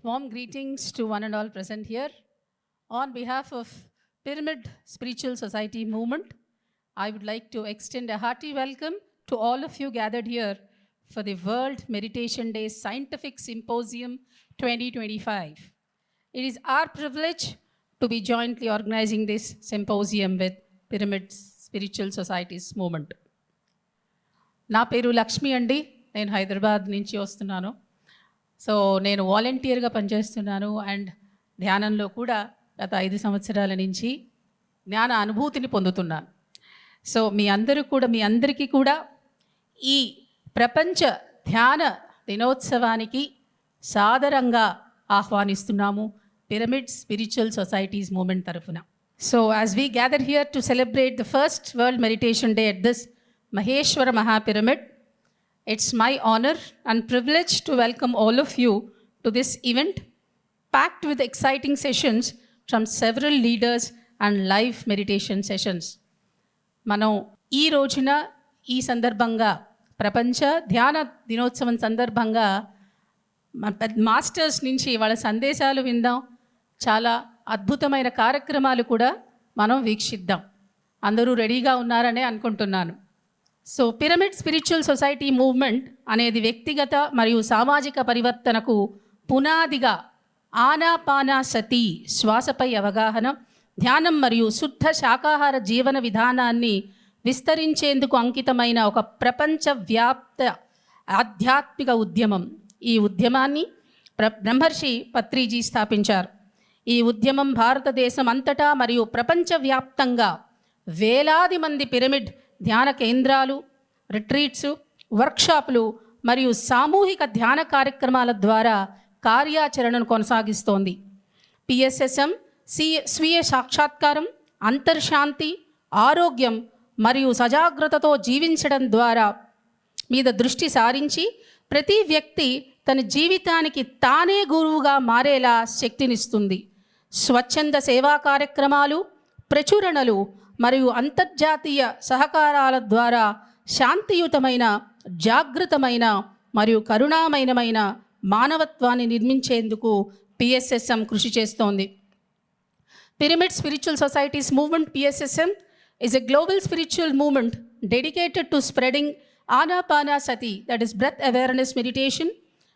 Warm greetings to one and all present here. On behalf of Pyramid Spiritual Society Movement, I would like to extend a hearty welcome to all of you gathered here for the World Meditation Day Scientific Symposium 2025. It is our privilege to be jointly organizing this symposium with Pyramid Spiritual Society's movement. నా పేరు లక్ష్మి అండి. నేను హైదరాబాద్ నుంచి వస్తున్నాను. So నేను వాలంటీర్గా పనిచేస్తున్నాను and ధ్యానంలో కూడా గత 5 సంవత్సరాల నుంచి జ్ఞాన అనుభూతిని పొందుతున్నాను. సో మీ అందరికీ కూడా ఈ ప్రపంచ ధ్యాన దినోత్సవానికి సాదరంగా ఆహ్వానిస్తున్నాము పిరమిడ్ స్పిరిచువల్ సొసైటీస్ మూమెంట్ తరఫున. So as we gather here to celebrate the first world meditation day at this Maheshwar Mahapyramid, it's my honor and privilege to welcome all of you to this event packed with exciting sessions from several leaders and live meditation sessions. మనం ఈ రోజున ఈ సందర్భంగా ప్రపంచ ధ్యాన దినోత్సవం సందర్భంగా masters నుంచి వాళ్ళ సందేశాలు విందాం. చాలా అద్భుతమైన కార్యక్రమాలు కూడా మనం వీక్షిద్దాం. అందరూ రెడీగా ఉన్నారనే అనుకుంటున్నాను. So pyramid spiritual society movement అనేది వ్యక్తిగత మరియు సామాజిక పరివర్తనకు పునాదిగా ఆనాపానసతి శ్వాసపై అవగాహన, ధ్యానం మరియు శుద్ధ శాకాహార జీవన విధానాన్ని విస్తరించేందుకు అంకితమైన ఒక ప్రపంచవ్యాప్త ఆధ్యాత్మిక ఉద్యమం. ఈ ఉద్యమాన్ని బ్రహ్మర్షి పత్రిజీ స్థాపించారు. ఈ ఉద్యమం భారతదేశం అంతటా మరియు ప్రపంచవ్యాప్తంగా వేలాది మంది పిరమిడ్ ధ్యాన కేంద్రాలు, రిట్రీట్స్, వర్క్షాపులు మరియు సామూహిక ధ్యాన కార్యక్రమాల ద్వారా కార్యాచరణను కొనసాగిస్తోంది. పిఎస్ఎస్ఎం స్వీయ సాక్షాత్కారం, అంతర్శాంతి, ఆరోగ్యం మరియు సజాగ్రత్తతో జీవించడం ద్వారా మీద దృష్టి సారించి ప్రతి వ్యక్తి తన జీవితానికి తానే గురువుగా మారేలా శక్తినిస్తుంది. స్వచ్ఛంద సేవా కార్యక్రమాలు, ప్రచురణలు మరియు అంతర్జాతీయ సహకారాల ద్వారా శాంతియుతమైన, జాగృతమైన మరియు కరుణామయమైన మానవత్వాన్ని నిర్మించేందుకు పిఎస్ఎస్ఎం కృషి చేస్తోంది. Pyramid spiritual societies movement PSSM is a global spiritual movement dedicated to spreading anapanasati, that is breath awareness meditation,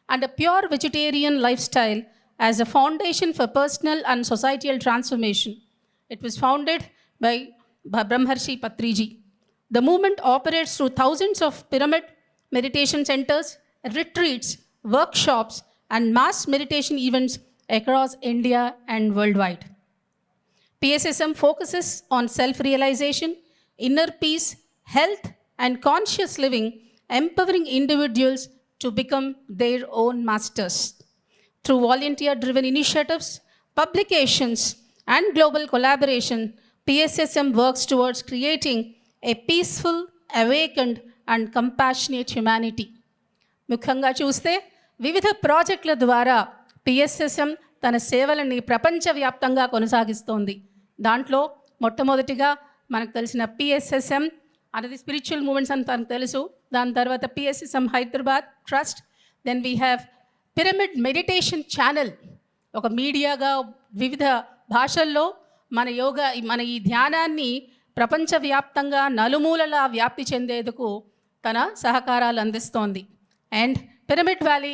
and a pure vegetarian lifestyle as a foundation for personal and societal transformation. It was founded by Brahmarshi Patriji. The movement operates through thousands of pyramid meditation centers, retreats, workshops, and mass meditation events across India and worldwide. PSSM focuses on self-realization, inner peace, health, and conscious living, empowering individuals to become their own masters. Through volunteer-driven initiatives, publications, and global collaboration, PSSM works towards creating a peaceful, awakened, and compassionate humanity. ముఖ్యంగా చూస్తే వివిధ ప్రాజెక్టుల ద్వారా PSSM తన సేవలని ప్రపంచవ్యాప్తంగా కొనసాగిస్తోంది. దాంట్లో మొట్టమొదటిగా మనకు తెలిసిన పిఎస్ఎస్ఎం అనేది స్పిరిచువల్ మూమెంట్స్ అని తనకు తెలుసు. దాని తర్వాత PSSM Hyderabad trust, then we have pyramid meditation channel, ఒక మీడియాగా వివిధ భాషల్లో మన ఈ ధ్యానాన్ని ప్రపంచవ్యాప్తంగా నలుమూలలా వ్యాప్తి చెందేందుకు తన సహకారాలు అందిస్తోంది. అండ్ పిరమిడ్ వ్యాలీ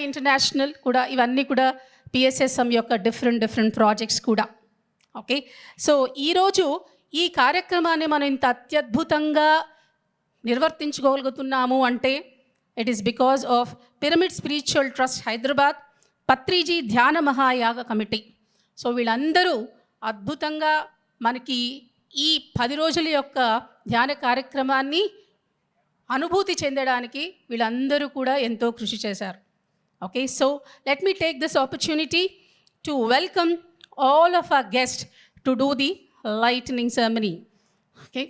ఇంటర్నేషనల్ కూడా, ఇవన్నీ కూడా పిఎస్ఎస్ఎం యొక్క డిఫరెంట్ ప్రాజెక్ట్స్ కూడా. ఓకే, సో ఈరోజు ఈ కార్యక్రమాన్ని మనం ఇంత అత్యద్భుతంగా నిర్వర్తించుకోగలుగుతున్నాము అంటే it is because of pyramid spiritual trust Hyderabad, Patriji ధ్యాన మహాయాగ కమిటీ. సో వీళ్ళందరూ అద్భుతంగా మనకి ఈ 10 రోజుల యొక్క ధ్యాన కార్యక్రమాన్ని అనుభూతి చెందడానికి వీళ్ళందరూ కూడా ఎంతో కృషి చేశారు. Okay, so let me take this opportunity to welcome all of our guest to do the lightning ceremony. Okay,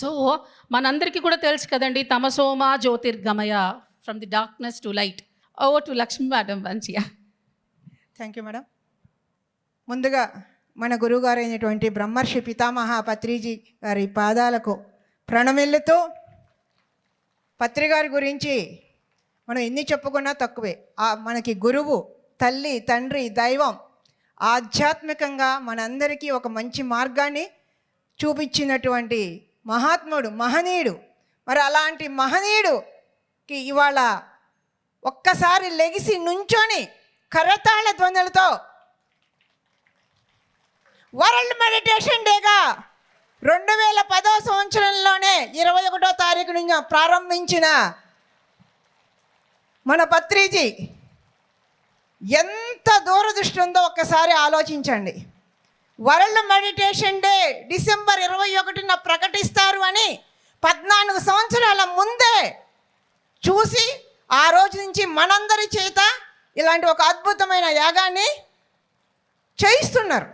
so మనందరికీ కూడా తెలుసు కదండి, తమసోమా జ్యోతిర్గమయ, from the darkness to light. Over to Lakshmi madam మంచిగా. Thank you madam. ముందుగా మన గురువుగారు అయినటువంటి బ్రహ్మర్షి పితామహ పత్రిజీ గారి పాదాలకు ప్రణమిల్లుతూ పత్రి గారి గురించి మనం ఎన్ని చెప్పుకున్నా తక్కువే. మనకి గురువు, తల్లి, తండ్రి, దైవం, ఆధ్యాత్మికంగా మనందరికీ ఒక మంచి మార్గాన్ని చూపించినటువంటి మహాత్ముడు, మహనీయుడు. మరి అలాంటి మహనీయుడుకి ఇవాళ ఒక్కసారి లెగిసి నుంచొని కరతాళ ధ్వనులతో వరల్డ్ మెడిటేషన్ డేగా 2010 సంవత్సరంలోనే 21వ తారీఖు నుంచి ప్రారంభించిన మన పత్రిజీ ఎంత దూరదృష్టి ఉందో ఒక్కసారి ఆలోచించండి. వరల్డ్ మెడిటేషన్ డే డిసెంబర్ 21న ప్రకటిస్తారు అని 14 సంవత్సరాల ముందే చూసి ఆ రోజు నుంచి మనందరి చేత ఇలాంటి ఒక అద్భుతమైన యాగాన్ని చేయిస్తున్నారు.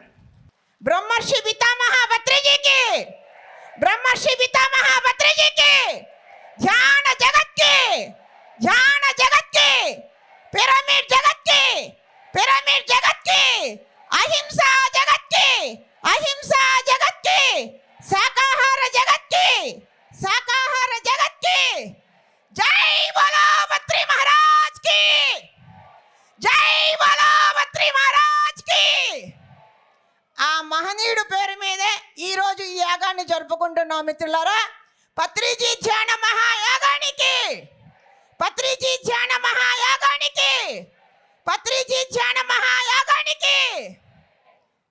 బ్రహ్మర్షి పితామహ పత్రిజీకి, బ్రహ్మర్షి పితామహ పత్రిజీకి, ధ్యాన జగత్కి, ధ్యాన జగత్కి, పిరమిడ్ జగత్కి, పిరమిడ్ జగత్కి, అహింసా జగత్కి, అహింసా జగత్కి, శాకాహార జగత్కి, శాకాహార జగత్కి, జై బోలో పత్రి మహారాజ్ కి, జై బోలో పత్రి మహారాజ్ కి. ఆ మహనీయుడు పేరు మీదే ఈరోజు ఈ యాగాన్ని జరుపుకుంటున్నాం మిత్రులారా. పత్రిజీ ధ్యాన మహాయాగానికి, పత్రిజీ ధ్యాన మహాయాగానికి, పత్రిజీ ధ్యాన మహాయాగానికి.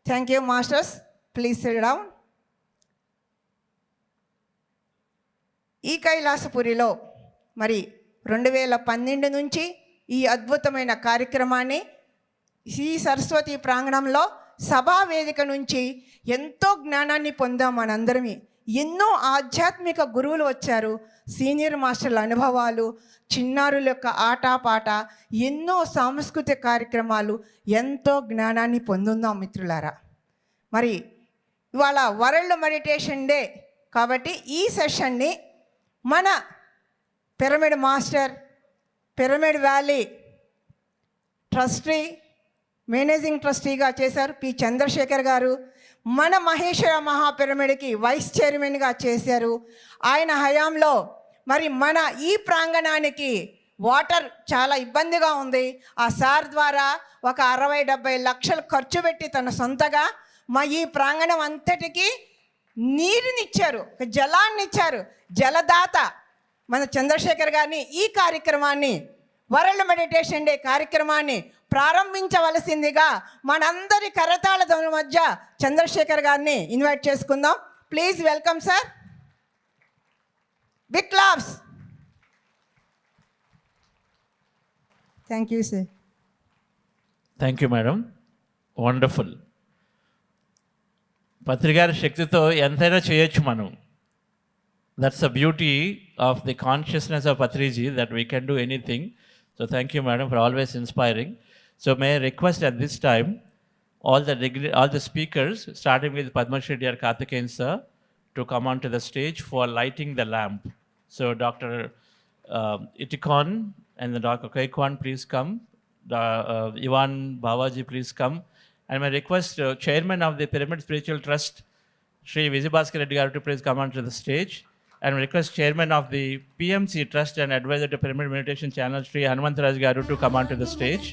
Thank you masters, please sit down. ఈ కైలాసపురిలో మరి 2012 నుంచి ఈ అద్భుతమైన కార్యక్రమాన్ని శ్రీ సరస్వతి ప్రాంగణంలో సభా వేదిక నుంచి ఎంతో జ్ఞానాన్ని పొందాం మనందరమే. ఎన్నో ఆధ్యాత్మిక గురువులు వచ్చారు, సీనియర్ మాస్టర్ల అనుభవాలు, చిన్నారుల యొక్క ఆటపాట, ఎన్నో సాంస్కృతిక కార్యక్రమాలు, ఎంతో జ్ఞానాన్ని పొందుందాం మిత్రులారా. మరి ఇవాళ వరల్డ్ మెడిటేషన్ డే కాబట్టి ఈ సెషన్ని మన pyramid master, pyramid valley trustee, managing ట్రస్టీగా చేశారు పి చంద్రశేఖర్ గారు. మన మహేశ్వర మహాపిరమిడ్కి వైస్ చైర్మన్గా చేశారు. ఆయన హయాంలో మరి మన ఈ ప్రాంగణానికి వాటర్ చాలా ఇబ్బందిగా ఉంది. ఆ సార్ ద్వారా ఒక 60-70 లక్షలు ఖర్చు పెట్టి తన సొంతగా మా ఈ ప్రాంగణం అంతటికి నీరునిచ్చారు, ఒక జలాన్ని ఇచ్చారు. జలదాత మన చంద్రశేఖర్ గారిని ఈ కార్యక్రమాన్ని, వరల్డ్ మెడిటేషన్ డే కార్యక్రమాన్ని ప్రారంభించవలసిందిగా మనందరి కరతాళ ధ్వనుల మధ్య చంద్రశేఖర్ గారిని ఇన్వైట్ చేసుకుందాం. Please welcome sir. Big claps. Thank you sir. Thank you madam, wonderful. పత్రికారి శక్తితో ఎంతైనా చేయొచ్చు మనం. That's the beauty of the consciousness of Patriji, that we can do anything. So thank you madam for always inspiring. So may I request at this time all the speakers, starting with Padma Shri Dr. Karthikeyan sir, to come onto the stage for lighting the lamp. So Dr. Itikon and Dr. Kaikwan, please come. Ivan Babaji, please come. And my request, Chairman of the Pyramid Spiritual Trust, Shri Vijayabhaskar Reddy garu, to please come onto the stage. And request Chairman of the PMC Trust and Advisor to Pyramid Meditation Channel, Shri Hanumantaraj garu, to come onto the stage.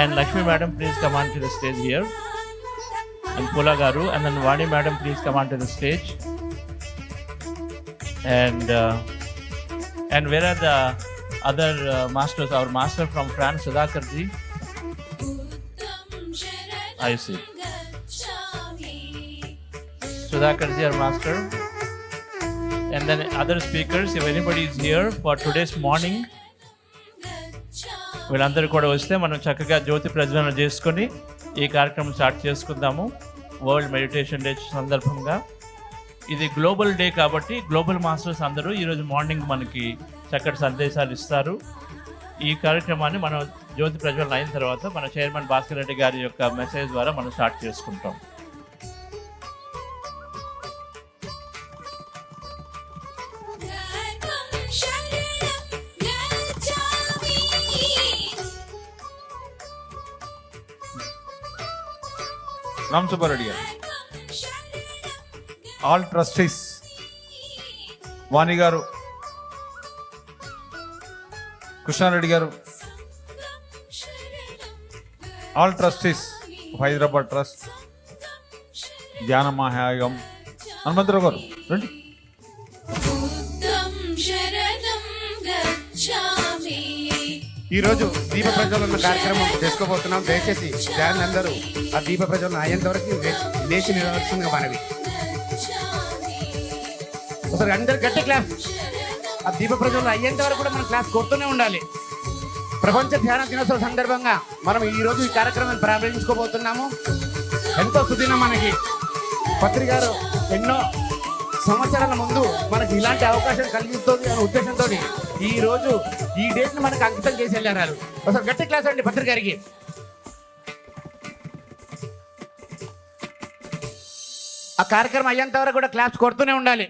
And Lakshmi Madam, please come onto the stage here. And Pula garu, and then Vani Madam, please come onto the stage. And where are the other masters? Our master from France, Sudhakar ji. I see. Sudhakar ji, our master. And then other speakers, if anybody is here for today's morning, వీళ్ళందరూ కూడా వస్తే మనం చక్కగా జ్యోతి ప్రజ్వలన చేసుకొని ఈ కార్యక్రమం start చేసుకుందాము. వరల్డ్ మెడిటేషన్ డే సందర్భంగా ఇది గ్లోబల్ డే కాబట్టి గ్లోబల్ మాస్టర్స్ అందరూ ఈరోజు మార్నింగ్ మనకి చక్కటి సందేశాలు ఇస్తారు. ఈ కార్యక్రమాన్ని మనం జ్యోతి ప్రజ్వలన అయిన తర్వాత మన చైర్మన్ భాస్కర్ రెడ్డి గారి యొక్క మెసేజ్ ద్వారా మనం స్టార్ట్ చేసుకుంటాం. Ram Subbareddy. All trustees, వాణి గారు, కృష్ణారెడ్డి గారు, ఆల్ ట్రస్టీస్ హైదరాబాద్ ట్రస్ట్, ధ్యాన మహాయోగం, హనుమంతరావు గారు రండి. ఈరోజు దీప ప్రజ్వలన కార్యక్రమం చేసుకోబోతున్నాం. దయచేసి ధ్యాన్ అందరూ ఆ దీప ప్రజ్వలన అయ్యేంత వరకు లేచి నిలవలసిందిగా మనవి. ఒకసారి అందరు గట్టి క్లాస్. ఆ దీప ప్రజ్వలన అయ్యేంత వరకు కూడా మనం క్లాస్ కొడుతూనే ఉండాలి. ప్రపంచ ధ్యాన దినోత్సవం సందర్భంగా మనం ఈరోజు ఈ కార్యక్రమాన్ని ప్రారంభించుకోబోతున్నాము. ఎంతో సుదినం మనకి. పత్రి గారు ఎన్నో సంవత్సరాల ముందు మనకి ఇలాంటి అవకాశం కలిగిస్తుంది అనే ఉద్దేశంతో ఈ రోజు ఈ డేట్ ని మనకు అంకితం చేసి వెళ్ళారు. ఒకసారి గట్టి క్లాస్ అండి పత్రి గారికి. ఆ కార్యక్రమం అయ్యేంత వరకు కూడా క్లాస్ కొడుతూనే ఉండాలి.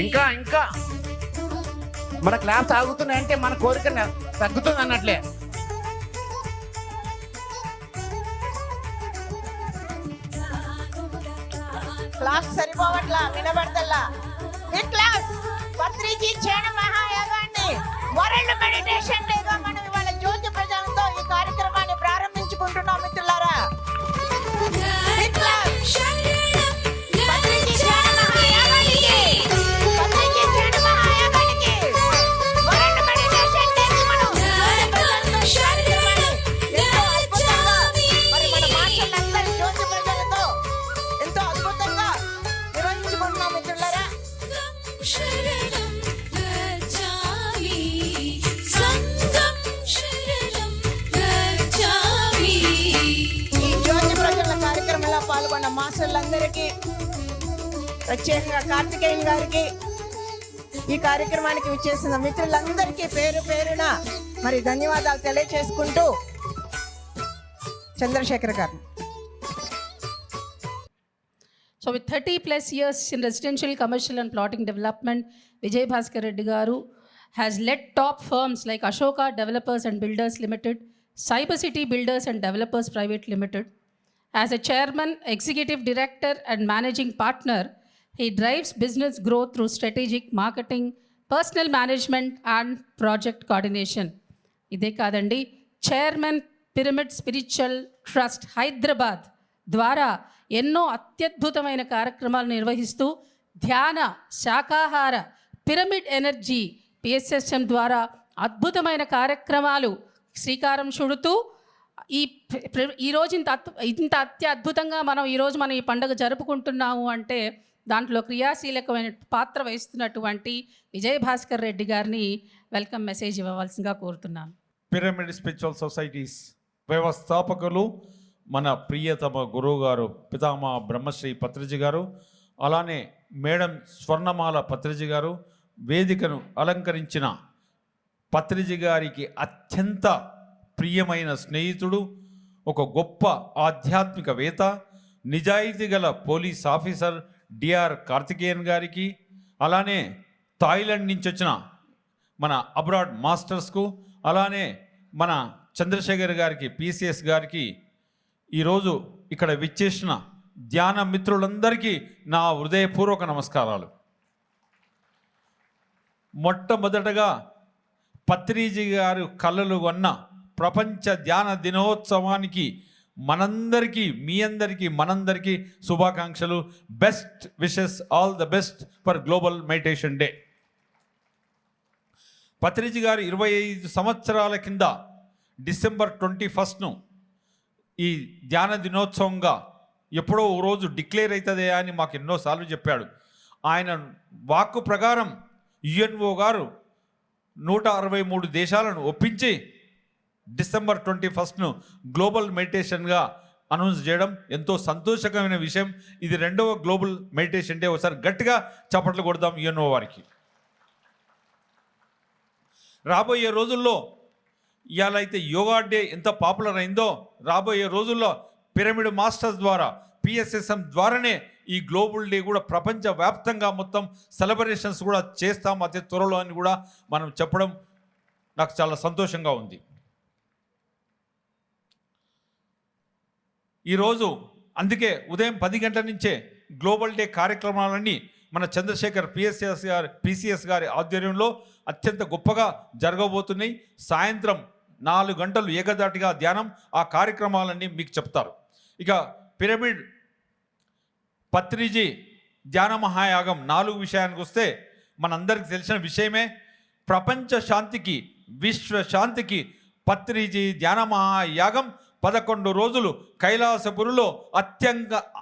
ఇంకా ఇంకా మన క్లాస్ ఆగుతున్నాయంటే మన కోరిక తగ్గుతుంది అన్నట్లే. క్లాస్ సరిపోవట్లా, వినబడతల్లా. ఈ క్లాస్ పత్రిజీ ధ్యాన మహాయోగాన్ని వరల్డ్ మెడిటేషన్ డేగా మనం ఇవాళ జ్యోతి ప్రజలతో ఈ కార్యక్రమాన్ని ప్రారంభించుకుంటున్నాం మిత్రులారా. ఈ క్లాస్ పత్రిజీ ధ్యాన మహాయోగానికి, పత్రిజీ ధ్యాన మహాయోగానికి వరల్డ్ మెడిటేషన్ డేకి మనం జ్యోతి ప్రజలతో ఈ కార్యక్రమాన్ని ఎంతో అద్భుతంగా మరి మన మాస్టర్లందరూ జ్యోతి ప్రజలతో ఎంతో అద్భుతంగా నిర్వహించుకుంటున్నాం మిత్రులారా. ఈ జ్యోతి ప్రజల కార్యక్రమంలో పాల్గొన్న మాస్టర్లందరికీ, ప్రత్యేకంగా కార్తికేయన్ గారికి, ఈ కార్యక్రమానికి విచ్చేసిన మిత్రులందరికీ పేరు పేరున మరి ధన్యవాదాలు తెలియజేసుకుంటూ చంద్రశేఖర్ గారు. So with 30 plus years in residential, commercial and plotting development, Vijay Bhaskar Reddy Garu has led top firms like Ashoka Developers and Builders Limited, Cyber City Builders and Developers Private Limited. As a chairman, executive director and managing partner, he drives business growth through strategic marketing, personal management and project coordination. ఇదే కాదండి, chairman pyramid spiritual trust Hyderabad ద్వారా ఎన్నో అత్యద్భుతమైన కార్యక్రమాలు నిర్వహిస్తూ ధ్యాన, శాకాహార, pyramid energy PSSM ద్వారా అద్భుతమైన కార్యక్రమాలు శ్రీకారం చుడుతూ ఈరోజు ఇంత అత్యద్భుతంగా మనం ఈరోజు ఈ పండుగ జరుపుకుంటున్నాము అంటే దాంట్లో క్రియాశీలకమైన పాత్ర వహిస్తున్నటువంటి విజయ్ భాస్కర్ రెడ్డి గారిని వెల్కమ్ మెసేజ్ ఇవ్వవలసిందిగా కోరుతున్నాను. పిరమిడ్ స్పిరిచువల్ సొసైటీస్ వ్యవస్థాపకులు మన ప్రియతమ గురువు గారు పితామహ బ్రహ్మశ్రీ పత్రిజీ గారు, అలానే మేడం స్వర్ణమాల పత్రిజీ గారు, వేదికను అలంకరించిన పత్రిజీ గారికి అత్యంత ప్రియమైన స్నేహితుడు, ఒక గొప్ప ఆధ్యాత్మికవేత్త, నిజాయితీ గల పోలీస్ ఆఫీసర్ డిఆర్ కార్తికేయన్ గారికి, అలానే థాయిలాండ్ నుంచి వచ్చిన మన అబ్రాడ్ మాస్టర్స్కు, అలానే మన చంద్రశేఖర్ గారికి, పిసిఎస్ గారికి, ఈరోజు ఇక్కడ విచ్చేసిన ధ్యాన మిత్రులందరికీ నా హృదయపూర్వక నమస్కారాలు. మొట్టమొదటగా పత్రిజీ గారు కళలు కొన్న ప్రపంచ ధ్యాన దినోత్సవానికి మనందరికీ, మీ అందరికీ, మనందరికీ శుభాకాంక్షలు. Best wishes, all the best for global meditation day. Patriji గారు 25 సంవత్సరాల కింద డిసెంబర్ 21 ఈ ధ్యాన దినోత్సవంగా ఎప్పుడో ఓ రోజు డిక్లేర్ అవుతుందే అని మాకు ఎన్నోసార్లు చెప్పాడు. ఆయన వాక్కు ప్రకారం యుఎన్ఓ గారు 163 దేశాలను ఒప్పించి డిసెంబర్ 21 గ్లోబల్ మెడిటేషన్గా అనౌన్స్ చేయడం ఎంతో సంతోషకరమైన విషయం. ఇది 2వ గ్లోబల్ మెడిటేషన్ డే. ఒకసారి గట్టిగా చప్పట్లు కొడదాం యుఎన్ఓ వారికి. రాబోయే రోజుల్లో ఇవాళ అయితే యోగా డే ఎంత పాపులర్ అయిందో, రాబోయే రోజుల్లో పిరమిడ్ మాస్టర్స్ ద్వారా పిఎస్ఎస్ఎం ద్వారానే ఈ గ్లోబల్ డే కూడా ప్రపంచవ్యాప్తంగా మొత్తం సెలబ్రేషన్స్ కూడా చేస్తాం అతి త్వరలో అని కూడా మనం చెప్పడం నాకు చాలా సంతోషంగా ఉంది. ఈరోజు అందుకే ఉదయం 10 గంటల నుంచే గ్లోబల్ డే కార్యక్రమాలన్నీ మన చంద్రశేఖర్ పిసిఎస్ గారి ఆధ్వర్యంలో అత్యంత గొప్పగా జరగబోతున్నాయి. సాయంత్రం 4 గంటలు ఏకదాటిగా ధ్యానం, ఆ కార్యక్రమాలన్నీ మీకు చెప్తారు. ఇక పిరమిడ్ పత్రిజీ ధ్యాన మహాయాగం 4 విషయానికి వస్తే మనందరికీ తెలిసిన విషయమే. ప్రపంచ శాంతికి, విశ్వ శాంతికి పత్రిజీ ధ్యాన మహాయాగం 11 రోజులు కైలాసపురిలో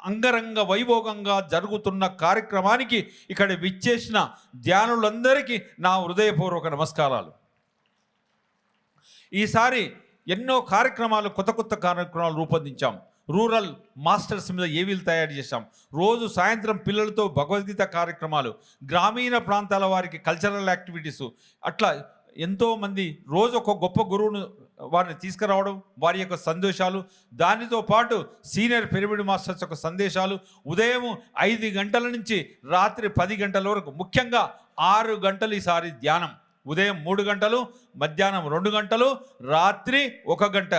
అంగరంగ వైభోగంగా జరుగుతున్న కార్యక్రమానికి ఇక్కడ విచ్చేసిన ధ్యానులందరికీ నా హృదయపూర్వక నమస్కారాలు. ఈసారి ఎన్నో కార్యక్రమాలు, కొత్త కార్యక్రమాలు రూపొందించాం. రూరల్ మాస్టర్స్ మీద ఏవీలు తయారు చేశాం. రోజు సాయంత్రం పిల్లలతో భగవద్గీత కార్యక్రమాలు, గ్రామీణ ప్రాంతాల వారికి కల్చరల్ యాక్టివిటీసు, అట్లా ఎంతోమంది రోజు ఒక గొప్ప గురువును వారిని తీసుకురావడం, వారి యొక్క సందేశాలు, దానితో పాటు సీనియర్ పిరమిడ్ మాస్టర్స్ యొక్క సందేశాలు, ఉదయం 5 గంటల నుంచి రాత్రి 10 గంటల వరకు, ముఖ్యంగా 6 గంటలు ఈసారి ధ్యానం. ఉదయం 3 గంటలు, మధ్యాహ్నం 2 గంటలు, రాత్రి 1 గంట.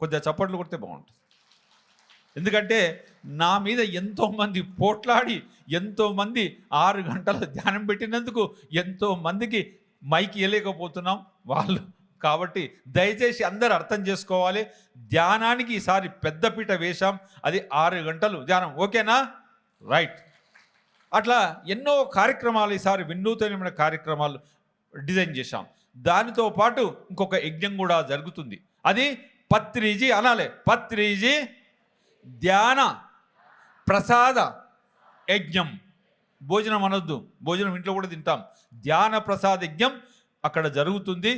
కొద్దిగా చప్పట్లు కొడితే బాగుంటుంది. ఎందుకంటే నా మీద ఎంతోమంది పోట్లాడి, ఎంతోమంది 6 గంటల ధ్యానం పెట్టినందుకు ఎంతోమందికి మైక్ ఇవ్వలేకపోతున్నాం వాళ్ళు. కాబట్టి దయచేసి అందరూ అర్థం చేసుకోవాలి, ధ్యానానికి ఈసారి పెద్దపీట వేశాం. అది 6 గంటలు ధ్యానం. ఓకేనా? రైట్. అట్లా ఎన్నో కార్యక్రమాలు ఈసారి వినూత్నమైన కార్యక్రమాలు డిజైన్ చేశాం. దానితో పాటు ఇంకొక యజ్ఞం కూడా జరుగుతుంది. అది పత్రిజీ అనాలి, పత్రిజీ ధ్యాన ప్రసాద యజ్ఞం. భోజనం అనొద్దు, భోజనం ఇంట్లో కూడా తింటాం. ధ్యాన ప్రసాద యజ్ఞం అక్కడ జరుగుతుంది.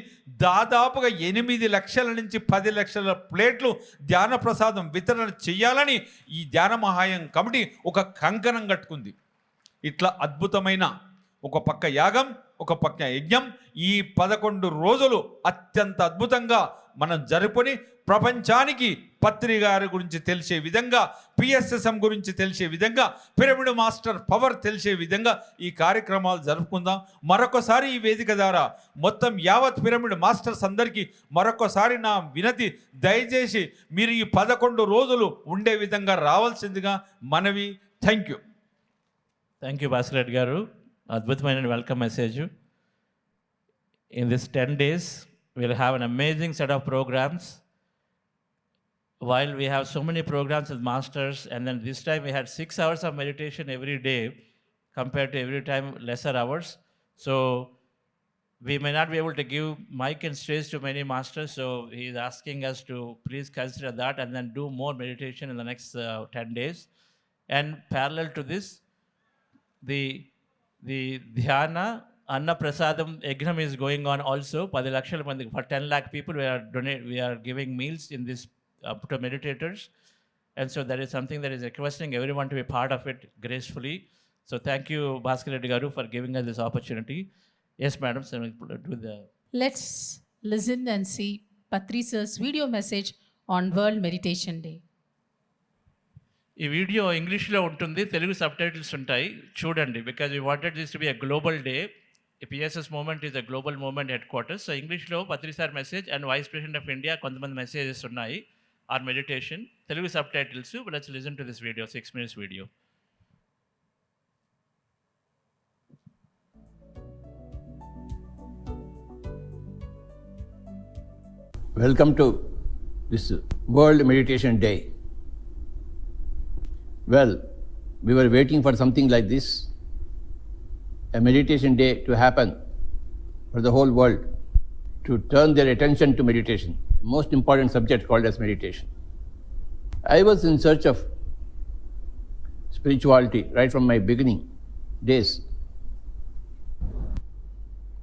దాదాపుగా 8 లక్షల నుంచి 10 లక్షల ప్లేట్లు ధ్యాన ప్రసాదం వితరణ చేయాలని ఈ ధ్యాన మహాయం కమిటీ ఒక కంకణం కట్టుకుంది. ఇట్లా అద్భుతమైన ఒక పక్క యాగం, ఒక పక్క యజ్ఞం, ఈ 11 రోజులు అత్యంత అద్భుతంగా మనం జరుపుని ప్రపంచానికి పత్రి గారి గురించి తెలిసే విధంగా, పిఎస్ఎస్ఎం గురించి తెలిసే విధంగా, పిరమిడ్ మాస్టర్ పవర్ తెలిసే విధంగా ఈ కార్యక్రమాలు జరుపుకుందాం. మరొకసారి ఈ వేదిక ద్వారా మొత్తం యావత్ పిరమిడ్ మాస్టర్స్ అందరికీ మరొకసారి నా వినతి, దయచేసి మీరు ఈ 11 రోజులు ఉండే విధంగా రావాల్సిందిగా మనవి. Thank you. Thank you Bhaskar Reddy గారు. అద్భుతమైన welcome message. In this 10 days, we'll have an amazing set of programs. While we have so many programs with masters, and then this time we had 6 hours of meditation every day compared to every time lesser hours. So we may not be able to give mic and stage to many masters, so he is asking us to please consider that and then do more meditation in the next 10 days. And parallel to this, the Dhyana Anna Prasadam Yajnam is going on also. 10 lakshal mandi, for 10 lakh people we are giving meals in this to meditators, and so that is something that is requesting everyone to be part of it gracefully. So thank you Bhaskar Reddy garu for giving us this opportunity. Yes madam, so do the Let's listen and see Patri sir's video message on World Meditation Day. ఈ video ఇంగ్లీష్లో ఉంటుంది, Telugu subtitles ఉంటాయి, చూడండి. Because we wanted this to be a global day. PSS movement is a global movement headquarters. So ఇంగ్లీష్లో Patri sir message and vice president of India కొంతమంది messages ఉన్నాయి or meditation, Telugu subtitles. Let's listen to this video, 6 minutes video. Welcome to this World Meditation Day. Well, we were waiting for something like this, a meditation day to happen for the whole world, to turn their attention to meditation, the most important subject called as meditation. I was in search of spirituality right from my beginning days.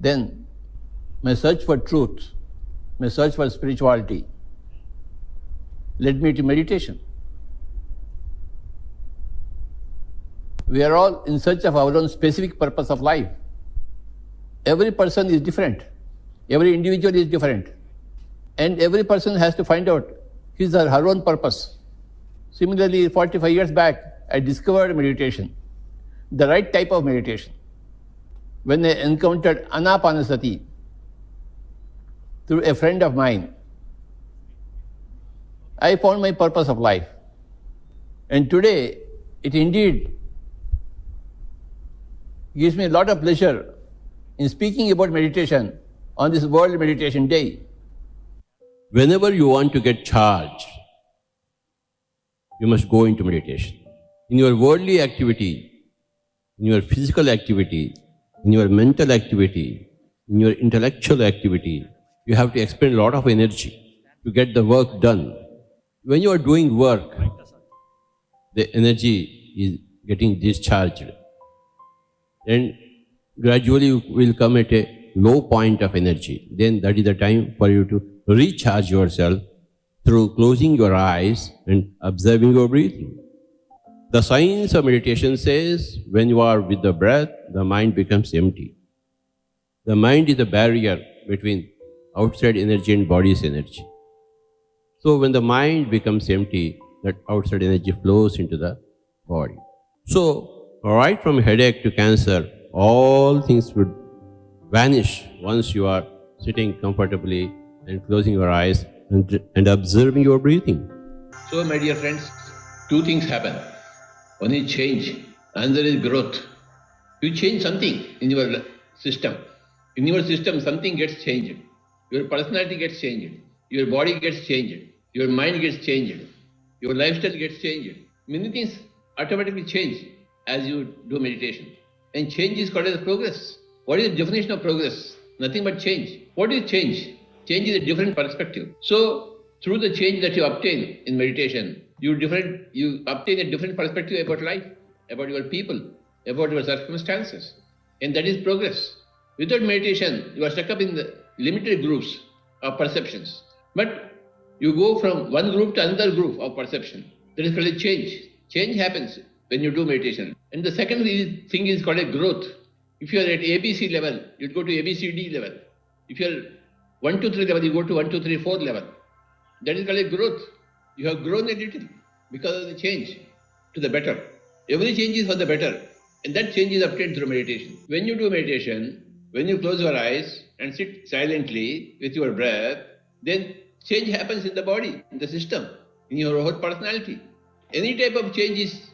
Then my search for truth, my search for spirituality led me to meditation. We are all in search of our own specific purpose of life. Every person is different. Every individual is different. And every person has to find out his or her own purpose. Similarly, 45 years back, I discovered meditation, the right type of meditation. When I encountered Anapanasati through a friend of mine, I found my purpose of life. And today, it indeed gives me a lot of pleasure in speaking about meditation on this World Meditation Day. Whenever you want to get charged, you must go into meditation. In your worldly activity, in your physical activity, in your mental activity, in your intellectual activity, you have to expend a lot of energy to get the work done. When you are doing work, the energy is getting discharged. And gradually you will come at a low point of energy. Then that is the time for you to recharge yourself through closing your eyes and observing your breathing. The science of meditation says when you are with the breath, the mind becomes empty. The mind is the barrier between outside energy and body's energy. So when the mind becomes empty, that outside energy flows into the body. So right from headache to cancer, all things would vanish once you are sitting comfortably and closing your eyes and observing your breathing. So my dear friends, two things happen. One is change, another is growth. You change something in your system. In your system, something gets changed. Your personality gets changed. Your body gets changed. Your mind gets changed. Your lifestyle gets changed. Many things automatically change as you do meditation. And change is called as progress. What is the definition of progress? Nothing but change. What is change? Change is a different perspective. So, through the change that you obtain in meditation, you obtain a different perspective about life, about your people, about your circumstances. And that is progress. Without meditation, you are stuck up in the limited groups of perceptions. But you go from one group to another group of perception. That is called a change. Change happens when you do meditation. And the second thing is called a growth. If you are at ABC level, you go to ABCD level. If you are 1, 2, 3 level, you go to 1, 2, 3, 4 level. That is called a growth. You have grown a little because of the change to the better. Every change is for the better. And that change is obtained through meditation. When you do meditation, when you close your eyes and sit silently with your breath, then change happens in the body, in the system, in your whole personality. Any type of change is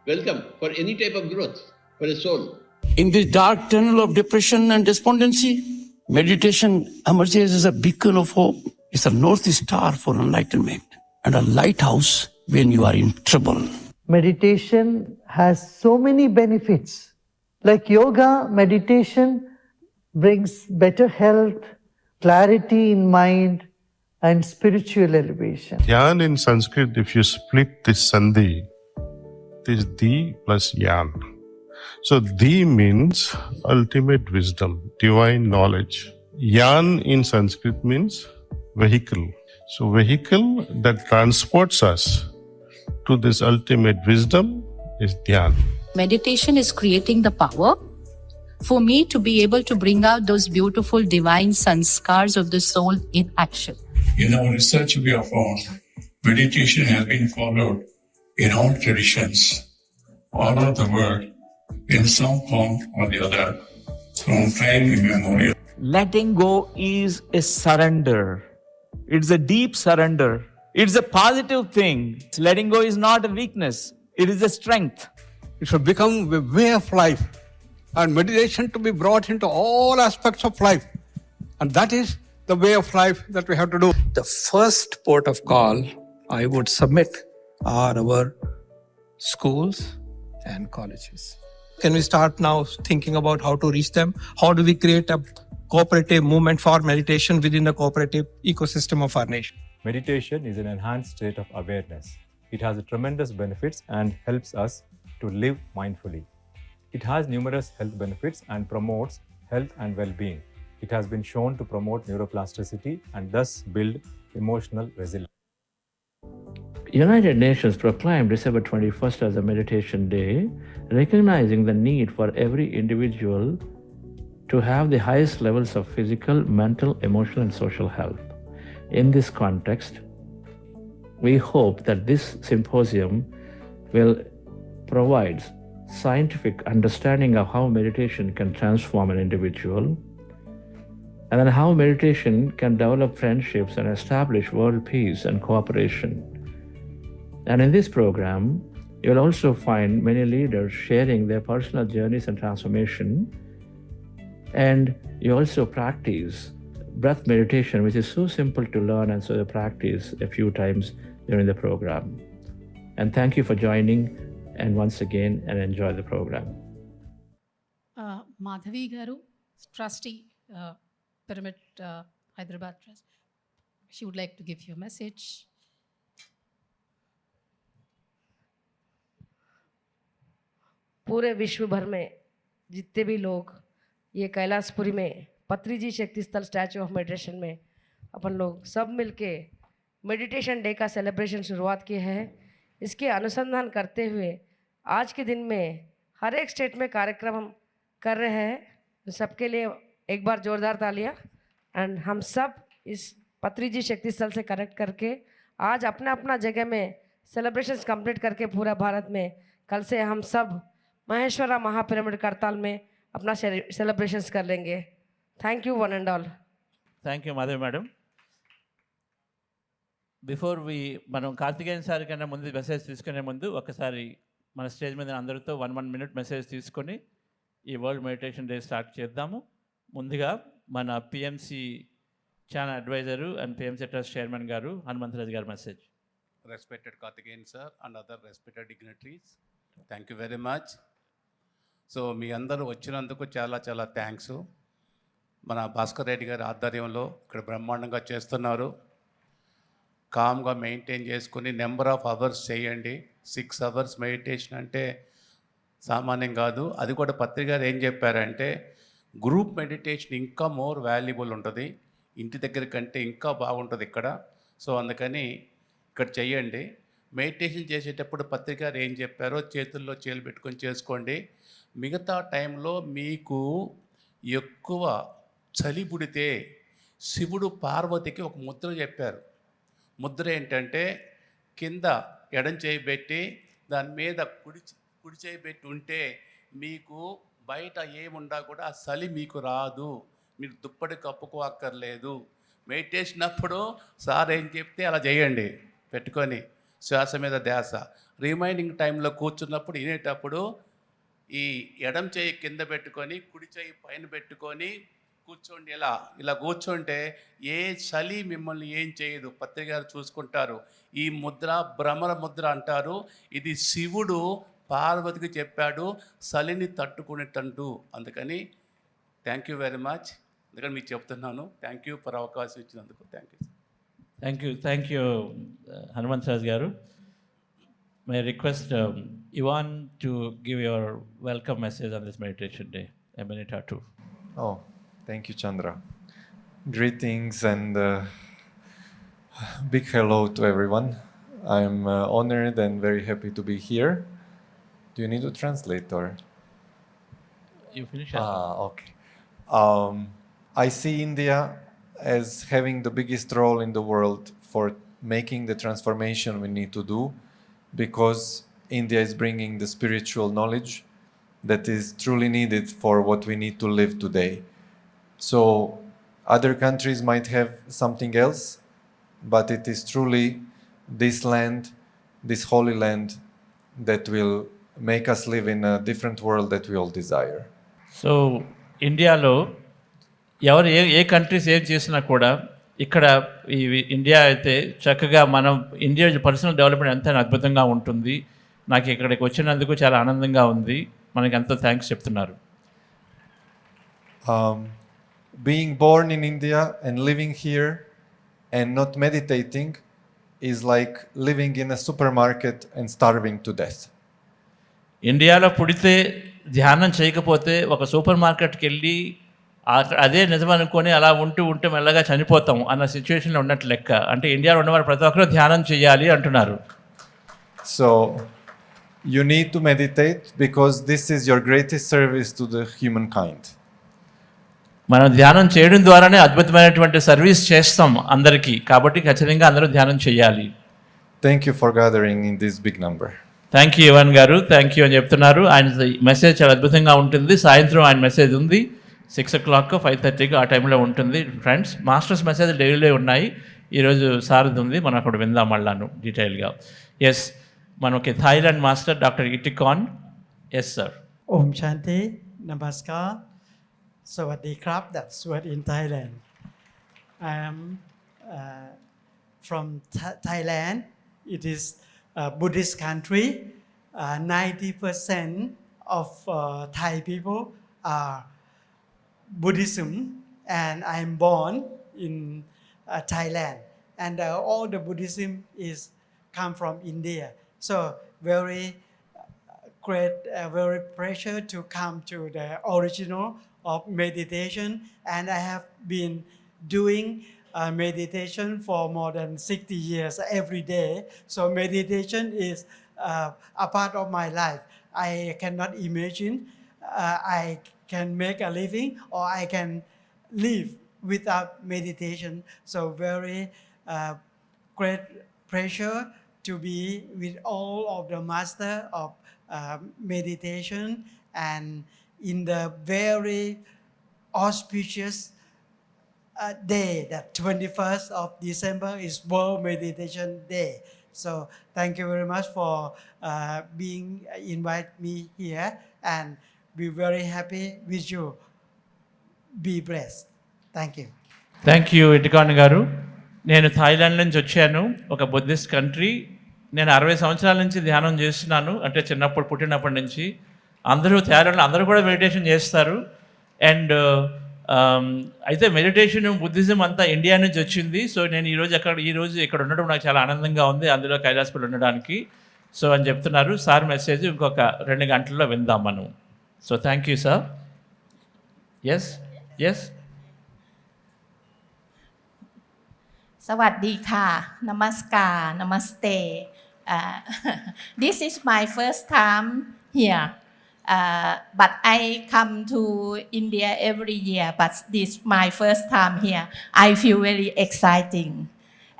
welcome for any type of growth for a soul. In this dark tunnel of depression and despondency, meditation emerges as a beacon of hope. It's a north star for enlightenment and a lighthouse when you are in trouble. Meditation has so many benefits. Like yoga, meditation brings better health, clarity in mind, and spiritual elevation. Dhyan in Sanskrit, if you split this sandhi, it is di plus yan. So di means ultimate wisdom, divine knowledge. Yan in Sanskrit means vehicle. So vehicle that transports us to this ultimate wisdom is dhyan. Meditation is creating the power for me to be able to bring out those beautiful divine sanskars of the soul in action. In our research, we have found meditation has been followed in all traditions all over the world in some form or the other from time immemorial. Letting go is a surrender. It's a deep surrender. It's a positive thing. Letting go is not a weakness. It is a strength. It should become a way of life, and meditation to be brought into all aspects of life. And that is the way of life that we have to do. The first port of call I would submit are our schools and colleges. Can we start now thinking about how to reach them? How do we create a cooperative movement for meditation within the cooperative ecosystem of our nation? Meditation is an enhanced state of awareness. It has tremendous benefits and helps us to live mindfully. It has numerous health benefits and promotes health and well-being. It has been shown to promote neuroplasticity and thus build emotional resilience. United Nations proclaimed December 21st as a meditation day, recognizing the need for every individual to have the highest levels of physical, mental, emotional, and social health. In this context, we hope that this symposium will provide scientific understanding of how meditation can transform an individual, and then how meditation can develop friendships and establish world peace and cooperation. And in this program, you'll also find many leaders sharing their personal journeys and transformation. And you also practice breath meditation, which is so simple to learn, and so you practice a few times during the program. And thank you for joining, and once again, and enjoy the program. Madhavi Garu, trustee, Pyramid Hyderabad Trust. She would like to give you a message. पूरे विश्व भर में जितने भी लोग ये कैलाशपुरी में पत्री जी शक्ति स्थल स्टैचू ऑफ मेडिटेशन में अपन लोग सब मिलके मेडिटेशन डे का सेलिब्रेशन शुरुआत किए हैं। इसके अनुसंधान करते हुए आज के दिन में हर एक स्टेट में कार्यक्रम हम कर रहे हैं। सबके लिए एक बार जोरदार तालियां। एंड हम सब इस पत्री जी शक्ति स्थल से कनेक्ट करके आज अपना अपना जगह में सेलिब्रेशंस कंप्लीट करके पूरा भारत में कल से हम सब महेश्वरा महापिरामिड करताल में अपना सेलिब्रेशंस कर लेंगे। Thank you one and all. Thank you Madhavi madam. Before మనం కార్తికేయన్ సార్ కన్నా ముందు మెసేజ్ తీసుకునే ముందు ఒకసారి మన స్టేజ్ మీద అందరితో 1 minute మెసేజ్ తీసుకొని ఈ వరల్డ్ మెడిటేషన్ డే స్టార్ట్ చేద్దాము. ముందుగా మన PMC channel adviser and PMC trust chairman గారు హనుమంతరాజు గారి message. Respected Karthikeyan sir and other respected dignitaries, thank you very much. So మీ అందరూ వచ్చినందుకు చాలా చాలా థ్యాంక్స్. మన భాస్కర్ రెడ్డి గారి ఆధ్వర్యంలో ఇక్కడ బ్రహ్మాండంగా చేస్తున్నారు. కామ్గా మెయింటైన్ చేసుకుని నెంబర్ ఆఫ్ అవర్స్ చేయండి. 6 hours మెడిటేషన్ అంటే సామాన్యం కాదు. అది కూడా పత్రిక గారు ఏం చెప్పారంటే గ్రూప్ మెడిటేషన్ ఇంకా మోర్ వాల్యుబుల్ ఉంటుంది, ఇంటి దగ్గర కంటే ఇంకా బాగుంటుంది ఇక్కడ. సో అందుకని ఇక్కడ చెయ్యండి. మెడిటేషన్ చేసేటప్పుడు పత్రిక గారు ఏం చెప్పారో చేతుల్లో చేలు పెట్టుకొని చేసుకోండి. మిగతా టైంలో మీకు ఎక్కువ చలి పుడితే శివుడు పార్వతికి ఒక ముద్ర చెప్పారు. ముద్ర ఏంటంటే కింద ఎడం చేయి పెట్టి దాని మీద కుడి చేయి పెట్టి ఉంటే మీకు బయట ఏముండా కూడా ఆ చలి మీకు రాదు, మీరు దుప్పటి కప్పుకోక్కర్లేదు. మెడిటేషన్ అప్పుడు సార్ ఏం చెప్తే అలా చేయండి పెట్టుకొని శ్వాస మీద ధ్యాస. రిమైనింగ్ టైంలో కూర్చున్నప్పుడు వినేటప్పుడు ఈ ఎడం చేయి కింద పెట్టుకొని కుడి చేయి పైన పెట్టుకొని కూర్చోండి. ఇలా కూర్చుంటే ఏ చలి మిమ్మల్ని ఏం చేయదు, పత్రిక గారు చూసుకుంటారు. ఈ ముద్ర భ్రమర ముద్ర అంటారు. ఇది శివుడు పార్వతికి చెప్పాడు చలిని తట్టుకునేటంటూ. అందుకని థ్యాంక్ యూ వెరీ మచ్. అందుకని మీకు చెప్తున్నాను. థ్యాంక్ యూ ఫర్ అవకాశం ఇచ్చినందుకు. థ్యాంక్ యూ హనుమంతరాజు గారు. May I request Ivan to give your welcome message on this meditation day, a minute or two. Oh, thank you, Chandra. Greetings and big hello to everyone. I'm honored and very happy to be here. Do you need to translate or? You finish. Okay. I see India as having the biggest role in the world for making the transformation we need to do, because India is bringing the spiritual knowledge that is truly needed for what we need to live today. So other countries might have something else, but it is truly this land, this holy land, that will make us live in a different world that we all desire. So ఇండియాలో ఎవరు ఏ countries ఏం చేసినా కూడా ఇక్కడ ఈ India అయితే చక్కగా మనం ఇండియా పర్సనల్ డెవలప్మెంట్ ఎంత అద్భుతంగా ఉంటుంది. నాకు ఇక్కడికి వచ్చినందుకు చాలా ఆనందంగా ఉంది. మనకి ఎంతో థ్యాంక్స్ చెప్తున్నారు. Being born in India and living here and not meditating is like living in a supermarket and starving to death. ఇండియాలో పుడితే ధ్యానం చేయకపోతే ఒక సూపర్ మార్కెట్కి వెళ్ళి అదే నిజం అనుకొని అలా ఉంటే మెల్లగా చనిపోతాం అన్న సిచ్యువేషన్లో ఉన్నట్టు లెక్క. అంటే ఇండియాలో ఉన్నవారు ప్రతి ఒక్కరూ ధ్యానం చేయాలి అంటున్నారు. So you need to meditate because this is your greatest service to the humankind. మనం ధ్యానం చేయడం ద్వారానే అద్భుతమైనటువంటి సర్వీస్ చేస్తాం అందరికీ. కాబట్టి ఖచ్చితంగా అందరూ ధ్యానం చేయాలి. Thank you for gathering in this big number. Thank you Ivan గారు, థ్యాంక్ యూ అని చెప్తున్నారు. ఆయన మెసేజ్ చాలా అద్భుతంగా ఉంటుంది. సాయంత్రం ఆయన మెసేజ్ ఉంది 6 o'clock 5:30 ఆ టైంలో ఉంటుంది. ఫ్రెండ్స్, మాస్టర్స్ మెసేజ్ డైలీ ఉన్నాయి. ఈరోజు సారథి ఉంది, మనం అక్కడ విందాం మళ్ళాను డీటెయిల్గా. ఎస్, మనకి Thailand master doctor Itikan. Yes sir. Om Shanti, Namaskar, Sawadee Krab, that's word in Thailand. I am from Thailand. It is a Buddhist country. 90% of Thai people are Buddhism, and I am born in Thailand. And all the Buddhism is come from India. So very great, very pressure to come to the original of meditation, and I have been doing meditation for more than 60 years every day. So meditation is a part of my life. I cannot imagine I can make a living or I can live without meditation. So very great pressure to be with all of the master of meditation, and in the very auspicious day, that 21st of December is World Meditation Day. So thank you very much for being invite me here, and be very happy with you. Be blessed. Thank you. Thank you Itikan గారు. నేను Thailand నుంచి వచ్చాను, ఒక Buddhist country. నేను 60 సంవత్సరాల నుంచి ధ్యానం చేస్తున్నాను, అంటే చిన్నప్పుడు పుట్టినప్పటి నుంచి. అందరూ థాయిలాండ్లో అందరూ కూడా మెడిటేషన్ చేస్తారు. అండ్ అయితే మెడిటేషన్ బుద్ధిజం అంతా ఇండియా నుంచి వచ్చింది. సో నేను ఈరోజు ఇక్కడ ఉండడం నాకు చాలా ఆనందంగా ఉంది, అందులో కైలాసపల్లి ఉండడానికి. సో అని చెప్తున్నారు. సార్ మెసేజ్ ఇంకొక 2 గంటల్లో విందాం మనం. So thank you sir. Yes yes. Sawadee ka, namaskar, namaste. This is my first time here, but I come to India every year. But this my first time here. I feel very exciting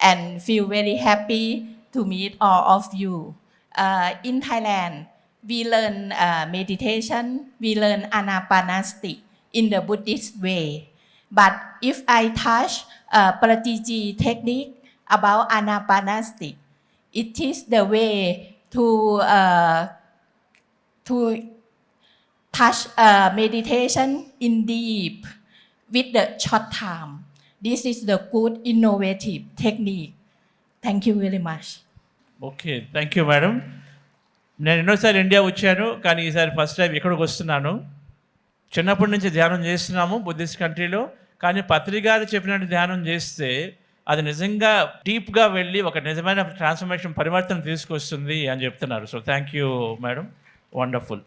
and feel very happy to meet all of you. In Thailand, we learn meditation, we learn anapanasati in the Buddhist way. But if I touch Pratiji technique about anapanasati, it is the way to touch meditation in deep with the short time. This is the good innovative technique. Thank you very much. Okay, thank you madam. నేను ఎన్నోసారి India వచ్చాను, కానీ ఈసారి first time ఇక్కడికి వస్తున్నాను. చిన్నప్పటి నుంచి ధ్యానం చేస్తున్నాము బుద్ధిస్ట్ కంట్రీలో, కానీ పత్రి గారు చెప్పినట్టు ధ్యానం చేస్తే అది నిజంగా డీప్గా వెళ్ళి ఒక నిజమైన ట్రాన్స్ఫర్మేషన్ పరివర్తన తీసుకొస్తుంది అని చెప్తున్నారు. So thank you madam, wonderful.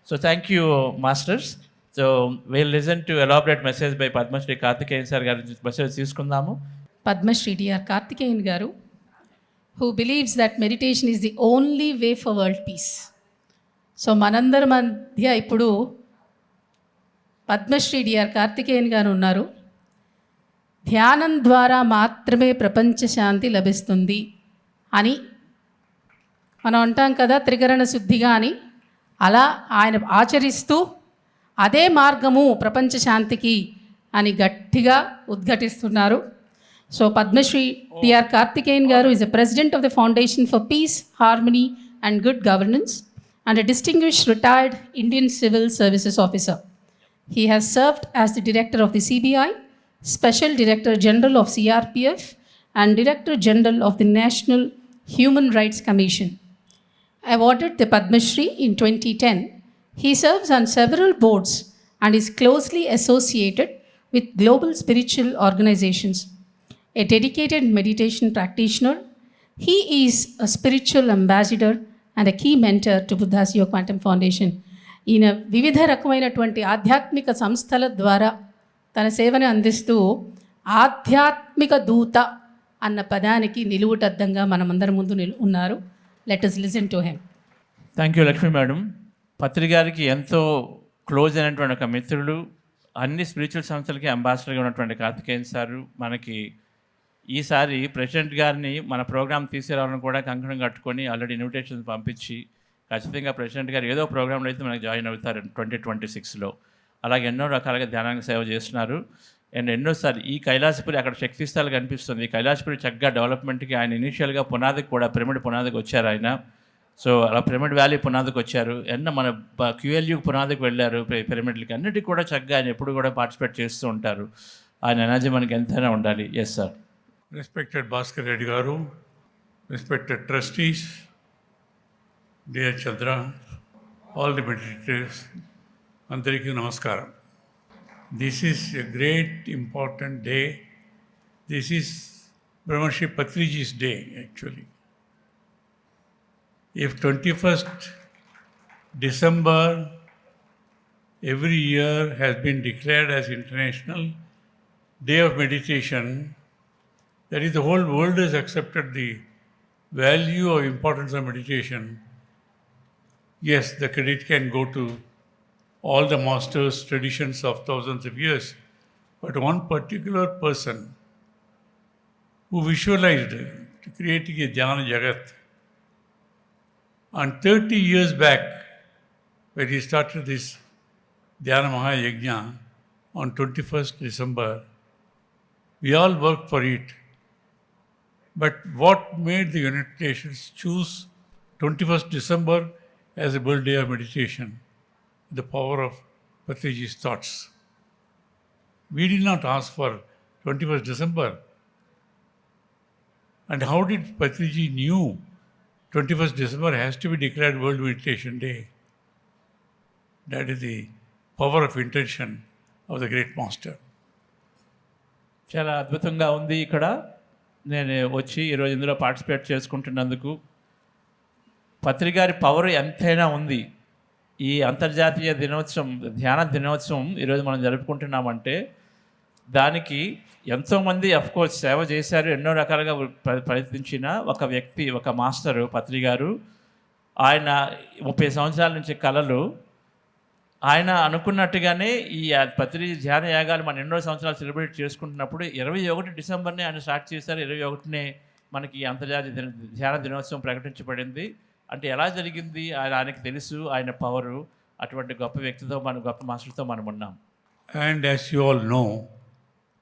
So thank you masters. So will listen to elaborate message by Padmashri Karthikeyan sir గారి మెసేజ్ తీసుకుందాము. Padmashri D.R. Karthikeyan garu, who believes that meditation is the only way for world peace. So manandar madhya ippudu Padmashri DR Karthikeyan గారు ఉన్నారు. ధ్యానం ద్వారా మాత్రమే ప్రపంచ శాంతి లభిస్తుంది అని మనం అంటాం కదా, త్రికరణ శుద్ధిగా అని. అలా ఆయన ఆచరిస్తూ అదే మార్గము ప్రపంచ శాంతికి అని గట్టిగా ఉద్ఘాటిస్తున్నారు. సో పద్మశ్రీ డిఆర్ కార్తికేయన్ గారు is the president of the foundation for piece, harmony and good governance and a distinguished retired Indian civil services officer. He has served as the Director of the CBI, Special Director General of CRPF, and Director General of the National Human Rights Commission. Awarded the Padma Shri in 2010, he serves on several boards and is closely associated with global spiritual organizations. A dedicated meditation practitioner, he is a spiritual ambassador and a key mentor to Buddha's Yoga Quantum Foundation. ఈయన వివిధ రకమైనటువంటి ఆధ్యాత్మిక సంస్థల ద్వారా తన సేవను అందిస్తూ ఆధ్యాత్మిక దూత అన్న పదానికి నిలువుటద్దంగా మనమందరి ముందు ఉన్నారు. Let us listen to him. Thank you Lakshmi madam. Patri గారికి ఎంతో క్లోజ్ అయినటువంటి ఒక మిత్రులు, అన్ని స్పిరిచువల్ సంస్థలకి అంబాసిడర్గా ఉన్నటువంటి కార్తికేయన్ సారు మనకి ఈసారి ప్రెసిడెంట్ గారిని మన ప్రోగ్రామ్ తీసుకురావాలని కూడా కంకణం కట్టుకొని ఆల్రెడీ ఇన్విటేషన్స్ పంపించి ఖచ్చితంగా ప్రెసిడెంట్ గారు ఏదో ప్రోగ్రాంలో అయితే మనకి జాయిన్ అవుతారు 2026లో. అలాగే ఎన్నో రకాలుగా ధ్యానానికి సేవ చేస్తున్నారు. అండ్ ఎన్నోసార్లు ఈ కైలాసపురి అక్కడ శక్తిస్థాలు కనిపిస్తుంది. ఈ కైలాసపురి చక్కగా డెవలప్మెంట్కి ఆయన ఇనీషియల్గా పునాదికి కూడా పిరమిడ్ పునాదికి వచ్చారు ఆయన. సో అలా పిరమిడ్ వ్యాలీ పునాదికి వచ్చారు. మన QLU పునాదికి వెళ్ళారు. పిరమిడ్లకి అన్నిటికీ కూడా చక్కగా ఆయన ఎప్పుడు కూడా పార్టిసిపేట్ చేస్తూ ఉంటారు. ఆయన ఎనర్జీ మనకి ఎంతైనా ఉండాలి. Yes sir. Respected Bhaskar Reddy Garu, respected trustees, dear Chandra, all the meditators, Andariki Namaskaram. This is a great important day. This is Brahmarshi Patriji's day actually. If 21st December every year has been declared as International Day of Meditation, that is, the whole world has accepted the value or importance of meditation. Yes, the credit can go to all the masters, traditions of thousands of years, but one particular person who visualized creating a Jnana Jagat. And 30 years back, when he started this Dhyana Mahayajna on 21st December, we all worked for it. But what made the United Nations choose 21st December as a World Day of Meditation? The power of Patriji's thoughts. We did not ask for 21st December. And how did Patriji knew 21st December has to be declared World Meditation Day? That is the power of intention of the great master. చాలా అద్భుతంగా ఉంది. ఇక్కడ నేను వచ్చి ఈరోజు ఇందులో participate చేసుకుంటున్నందుకు పత్రి గారి power ఎంతైనా ఉంది. ఈ అంతర్జాతీయ దినోత్సవం, ధ్యాన దినోత్సవం ఈరోజు మనం జరుపుకుంటున్నామంటే దానికి ఎంతోమంది అఫ్కోర్స్ సేవ చేశారు, ఎన్నో రకాలుగా ప్రయత్నించిన ఒక వ్యక్తి, ఒక మాస్టరు పత్రి గారు. ఆయన 30 సంవత్సరాల నుంచి కళలు ఆయన అనుకున్నట్టుగానే ఈ పత్రి ధ్యాన యాగాలు మనం ఎన్నో సంవత్సరాలు సెలబ్రేట్ చేసుకుంటున్నప్పుడు 21 డిసెంబర్ని ఆయన స్టార్ట్ చేశారు. 21నే మనకి అంతర్జాతీయ ధ్యాన దినోత్సవం ప్రకటించబడింది. అంటే ఎలా జరిగింది ఆయనకి తెలుసు, ఆయన పవరు. అటువంటి గొప్ప వ్యక్తితో గొప్ప మాస్టర్తో మనం ఉన్నాం. And as you all know,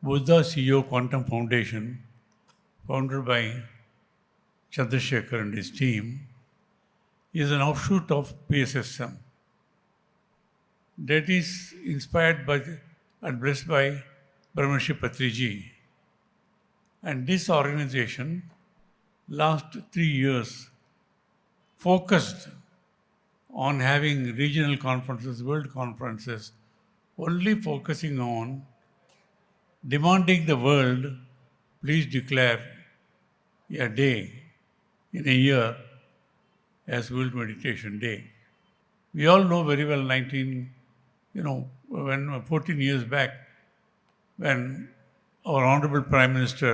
Buddha CEO Quantum Foundation, founded by Chandrasekhar and his team, is an offshoot of PSSM. That is inspired by and blessed by Brahmarshi Patriji. And this organization, last 3 years, focused on having regional conferences, world conferences, only focusing on demanding the world, please declare a day in a year as World Meditation Day. We all know very well 14 years back, when our Honorable Prime Minister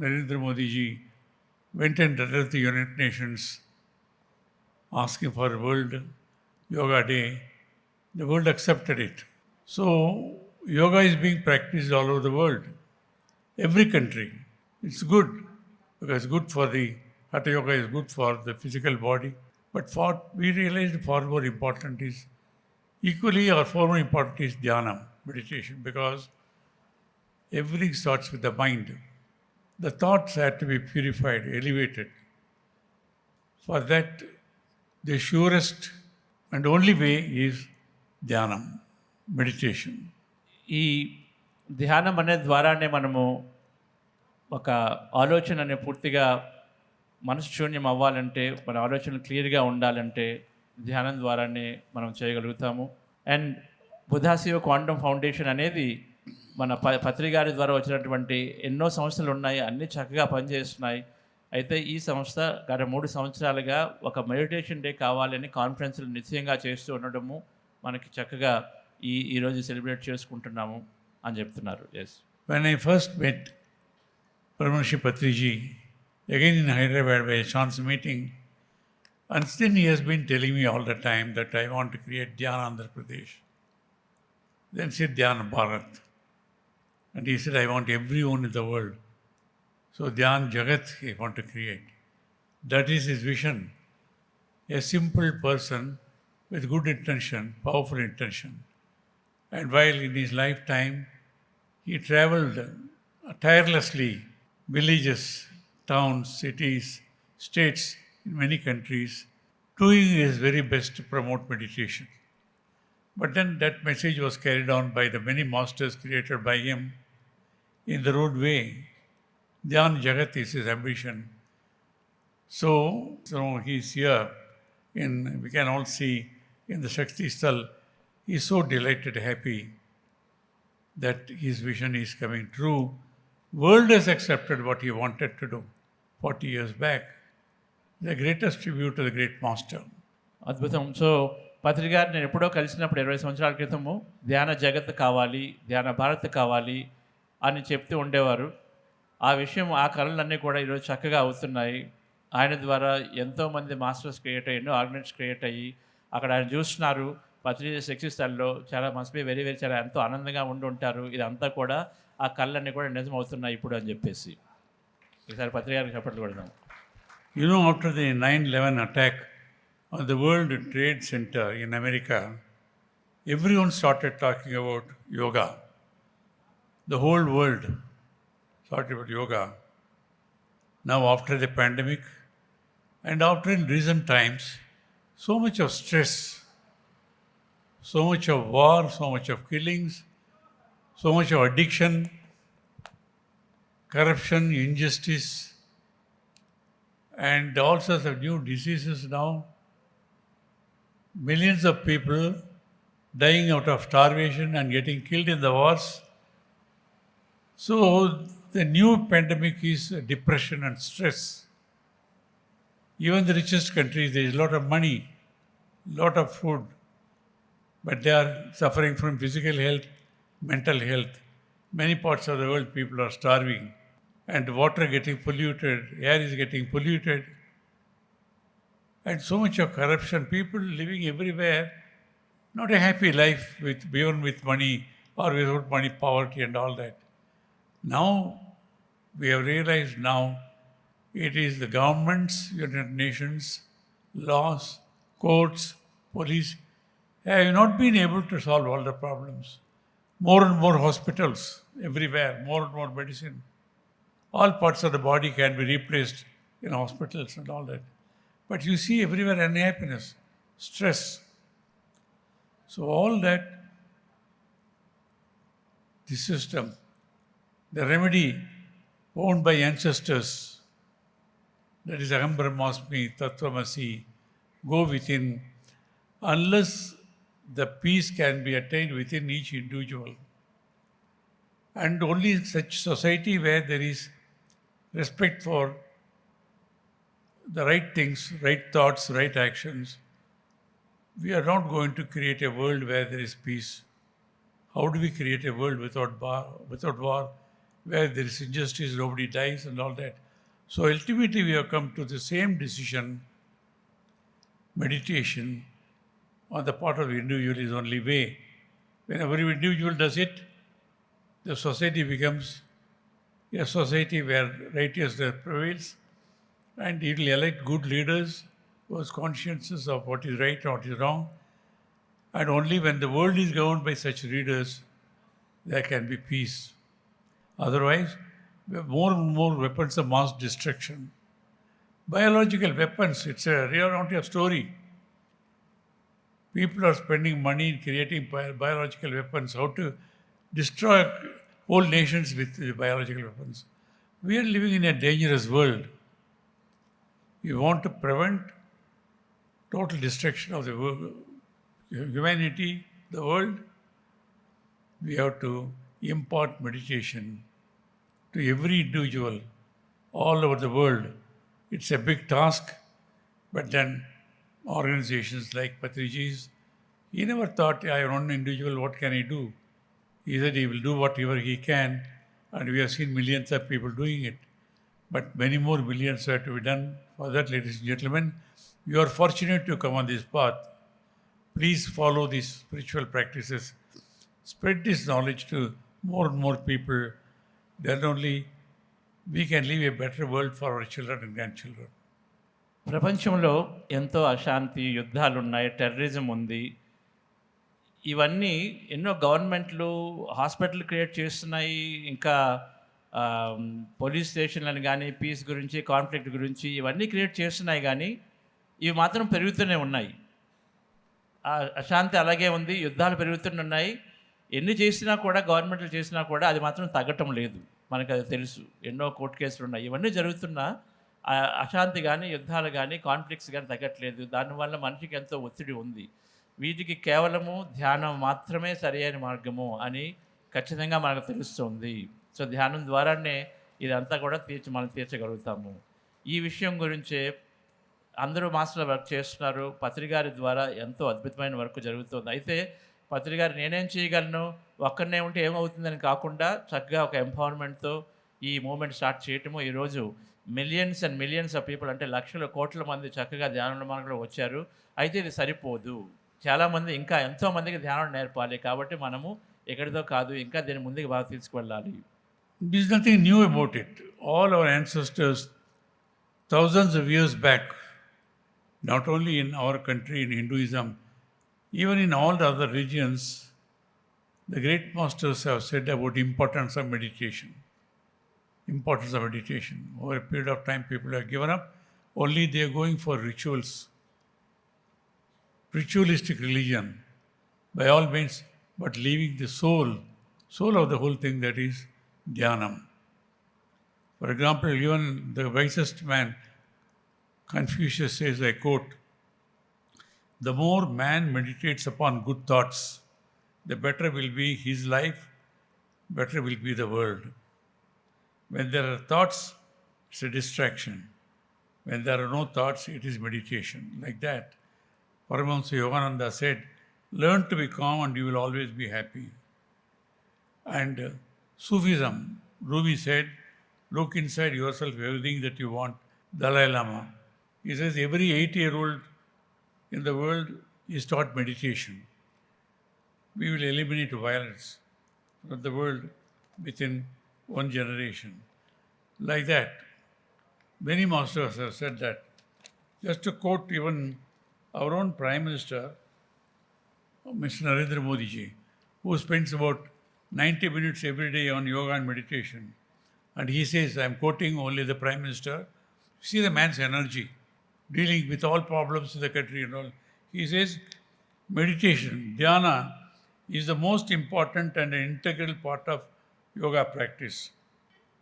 Narendra Modi ji went and addressed the United Nations asking for a World Yoga Day, the world accepted it. So, yoga is being practiced all over the world, every country. It's good because it's good for the Hatha Yoga is good for the physical body. But we realized far more important is, equally or far more important is dhyana, meditation, because everything starts with the mind. The thoughts have to be purified, elevated. For that, the surest and only way is dhyana, meditation. ఈ ధ్యానం అనే ద్వారానే మనము ఒక ఆలోచనని పూర్తిగా మనసు శూన్యం అవ్వాలంటే, మన ఆలోచనలు క్లియర్గా ఉండాలంటే ధ్యానం ద్వారానే మనం చేయగలుగుతాము. And Buddha Shiva quantum foundation అనేది మన పత్రి గారి ద్వారా వచ్చినటువంటి ఎన్నో సంస్థలు ఉన్నాయి, అన్నీ చక్కగా పనిచేస్తున్నాయి. అయితే ఈ సంస్థ గత 3 సంవత్సరాలుగా ఒక మెడిటేషన్ డే కావాలని కాన్ఫరెన్స్లు నిశ్చయంగా చేస్తూ ఉండడము మనకి చక్కగా ఈరోజు సెలబ్రేట్ చేసుకుంటున్నాము అని చెప్తున్నారు. Yes. When I first met Brahmarshi Patriji, again in Hyderabad by a chance meeting, And then he has been telling me all the time that I want to create Dhyana Andhra Pradesh. Then said Dhyana Bharat. And he said, I want everyone in the world. So Dhyan Jagat he want to create. That is his vision. A simple person with good intention, powerful intention. And while in his lifetime, he traveled tirelessly, villages, towns, cities, states, in many countries, doing his very best to promote meditation. But then that message was carried on by the many masters created by him in the road way. Dhyan Jagat is his ambition. So he's here. We can all see in the Shakti Sthal, he's so delighted, happy that his vision is coming true. World has accepted what he wanted to do 40 years back. The greatest tribute to the great master. అద్భుతం. So పత్రి గారు నేను ఎప్పుడో కలిసినప్పుడు 20 సంవత్సరాల క్రితము ధ్యాన జగత్ కావాలి, ధ్యాన భారత్ కావాలి అని చెప్తూ ఉండేవారు. ఆ విషయం, ఆ కళలన్నీ కూడా ఈరోజు చక్కగా అవుతున్నాయి. ఆయన ద్వారా ఎంతోమంది మాస్టర్స్ క్రియేట్ అయ్యి, ఎన్నో ఆర్గనైజేషన్స్ క్రియేట్ అయ్యి అక్కడ ఆయన చూస్తున్నారు. పత్రిజీ శక్తి స్థల్లో చాలా మస్ట్ బి వెరీ వెరీ చాలా ఎంతో ఆనందంగా ఉండి ఉంటారు. ఇదంతా కూడా ఆ కళ్ళన్నీ కూడా నిజం అవుతున్నాయి ఇప్పుడు అని చెప్పేసి ఈసారి పత్రి గారికి చెప్పట్లు కొడదాం. You know, after the 9/11 attack on the World Trade Center in America, everyone started talking about yoga. The whole world started about yoga. Now, after the pandemic and after in recent times, so much of stress, so much of war, so much of killings, so much of addiction, corruption, injustice, and all sorts of new diseases now. Millions of people dying out of starvation and getting killed in the wars. So the new pandemic is depression and stress. Even the richest countries, there is a lot of money, lot of food, but they are suffering from physical health, mental health. Many parts of the world, people are starving. And water getting polluted, air is getting polluted, and so much of corruption, people living everywhere, not a happy life even with money or without money, poverty and all that. Now, we have realized now, it is the governments, United Nations, laws, courts, police, have not been able to solve all the problems. More and more hospitals everywhere, more and more medicine. All parts of the body can be replaced in hospitals and all that. But you see everywhere unhappiness, stress. So all that, the system, the remedy owned by ancestors, that is Aham Brahmasmi, Tattvamasi, go within, unless the peace can be attained within each individual. And only such society where there is respect for the right things, right thoughts, right actions, we are not going to create a world where there is peace. How do we create a world without war, where there is injustice, nobody dies and all that? So ultimately we have come to the same decision. Meditation on the part of the individual is the only way. When every individual does it, the society becomes a society where righteousness prevails, and it will elect good leaders whose consciences of what is right and what is wrong. And only when the world is governed by such leaders, there can be peace. Otherwise, we have more and more weapons of mass destruction. Biological weapons, it's a real story. People are spending money in creating biological weapons, how to destroy whole nations with biological weapons. We are living in a dangerous world. We want to prevent total destruction of the world, humanity, the world. We have to impart meditation to every individual all over the world. It's a big task, but then organizations like Patriji's, he never thought, I am one individual, what can I do? He said he will do whatever he can, and we have seen millions of people doing it. But many more millions have to be done. For that, ladies and gentlemen, You are fortunate to come on this path. Please follow these spiritual practices. Spread this knowledge to more and more people. Then only we can leave a better world for our children and grandchildren. ప్రపంచంలో ఎంతో అశాంతి, యుద్ధాలు ఉన్నాయి, terrorism ఉంది. ఇవన్నీ ఎన్నో గవర్నమెంట్లు hospital create చేస్తున్నాయి, ఇంకా పోలీస్ స్టేషన్లను కానీ పీస్ గురించి, కాన్ఫ్లిక్ట్ గురించి ఇవన్నీ క్రియేట్ చేస్తున్నాయి. కానీ ఇవి మాత్రం పెరుగుతూనే ఉన్నాయి. అశాంతి అలాగే ఉంది, యుద్ధాలు పెరుగుతూనే ఉన్నాయి. ఎన్ని చేసినా కూడా, గవర్నమెంట్లు చేసినా కూడా అది మాత్రం తగ్గటం లేదు. మనకు అది తెలుసు. ఎన్నో కోర్టు కేసులు ఉన్నాయి. ఇవన్నీ జరుగుతున్నా అశాంతి కానీ, యుద్ధాలు కానీ, కాన్ఫ్లిక్ట్స్ కానీ తగ్గట్లేదు. దానివల్ల మనిషికి ఎంతో ఒత్తిడి ఉంది. వీటికి కేవలము ధ్యానం మాత్రమే సరైన మార్గము అని ఖచ్చితంగా మనకు తెలుస్తుంది. సో ధ్యానం ద్వారానే ఇదంతా కూడా మనం తీర్చగలుగుతాము. ఈ విషయం గురించే అందరూ మాస్టర్లు వర్క్ చేస్తున్నారు. పత్రిగారి ద్వారా ఎంతో అద్భుతమైన వర్క్ జరుగుతుంది. అయితే పత్రిగారు నేనేం చేయగలను, ఒక్కనే ఉంటే ఏమవుతుందని కాకుండా చక్కగా ఒక ఎంపవర్మెంట్తో ఈ మూమెంట్ స్టార్ట్ చేయటము. ఈరోజు millions and millions of people, అంటే లక్షల కోట్ల మంది చక్కగా ధ్యానంలో మనకు వచ్చారు. అయితే ఇది సరిపోదు. చాలామంది ఇంకా ఎంతోమందికి ధ్యానం నేర్పాలి. కాబట్టి మనము ఎక్కడితో కాదు, ఇంకా దీని ముందుకు బాగా తీసుకువెళ్ళాలి. There is nothing new about it. All our ancestors, thousands of years back, not only in our country, in Hinduism, even in all the other regions, the great masters have said about importance of meditation. Importance of meditation. Over a period of time, people have given up. Only they are going for rituals. Ritualistic religion, by all means, but leaving the soul of the whole thing, that is Dhyanam. For example, even the wisest man, Confucius says, I quote, the more man meditates upon good thoughts, the better will be his life, better will be the world. When there are thoughts, it's a distraction. When there are no thoughts, it is meditation. Like that, Paramahansa Yogananda said, learn to be calm and you will always be happy. And Sufism, Rumi said, look inside yourself, everything that you want. Dalai Lama, he says every 8-year-old in the world is taught meditation. We will eliminate violence from the world within one generation. Like that, many masters have said that. Just to quote even our own Prime Minister, Mr. Narendra Modi ji, who spends about 90 minutes every day on yoga and meditation. And he says, I'm quoting only the Prime Minister, see the man's energy, dealing with all problems in the country and all. He says, meditation, dhyana, is the most important and an integral part of yoga practice.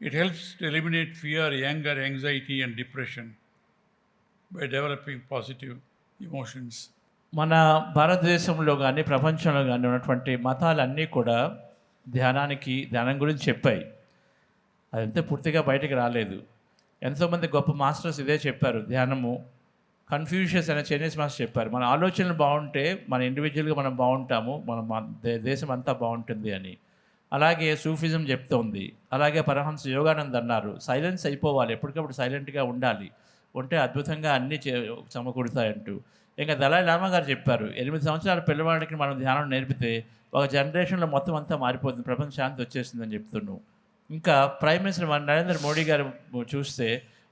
It helps to eliminate fear, anger, anxiety and depression by developing positive emotions. మన భారతదేశంలో కానీ ప్రపంచంలో కానీ ఉన్నటువంటి మతాలన్నీ కూడా ధ్యానం గురించి చెప్పాయి. అదంతా పూర్తిగా బయటకు రాలేదు. ఎంతోమంది గొప్ప మాస్టర్స్ ఇదే చెప్పారు. ధ్యానము, కన్ఫ్యూషియస్ అనే చైనీస్ మాస్టర్ చెప్పారు, మన ఆలోచనలు బాగుంటే మన ఇండివిజువల్గా మనం బాగుంటాము, మన దేశం అంతా బాగుంటుంది అని. అలాగే సూఫిజం చెప్తోంది. అలాగే పరమహంస యోగానంద్ అన్నారు, సైలెన్స్ అయిపోవాలి, ఎప్పటికప్పుడు సైలెంట్గా ఉండాలి, ఉంటే అద్భుతంగా అన్నీ సమకూడతాయంటూ. ఇంకా దలాయ్ లామా గారు చెప్పారు, 8 సంవత్సరాల పిల్లవాడికి మనం ధ్యానం నేర్పితే ఒక జనరేషన్లో మొత్తం అంతా మారిపోతుంది, ప్రపంచ శాంతి వచ్చేస్తుందని చెప్తున్నాం. ఇంకా ప్రైమ్ మినిస్టర్ నరేంద్ర మోడీ గారు చూస్తే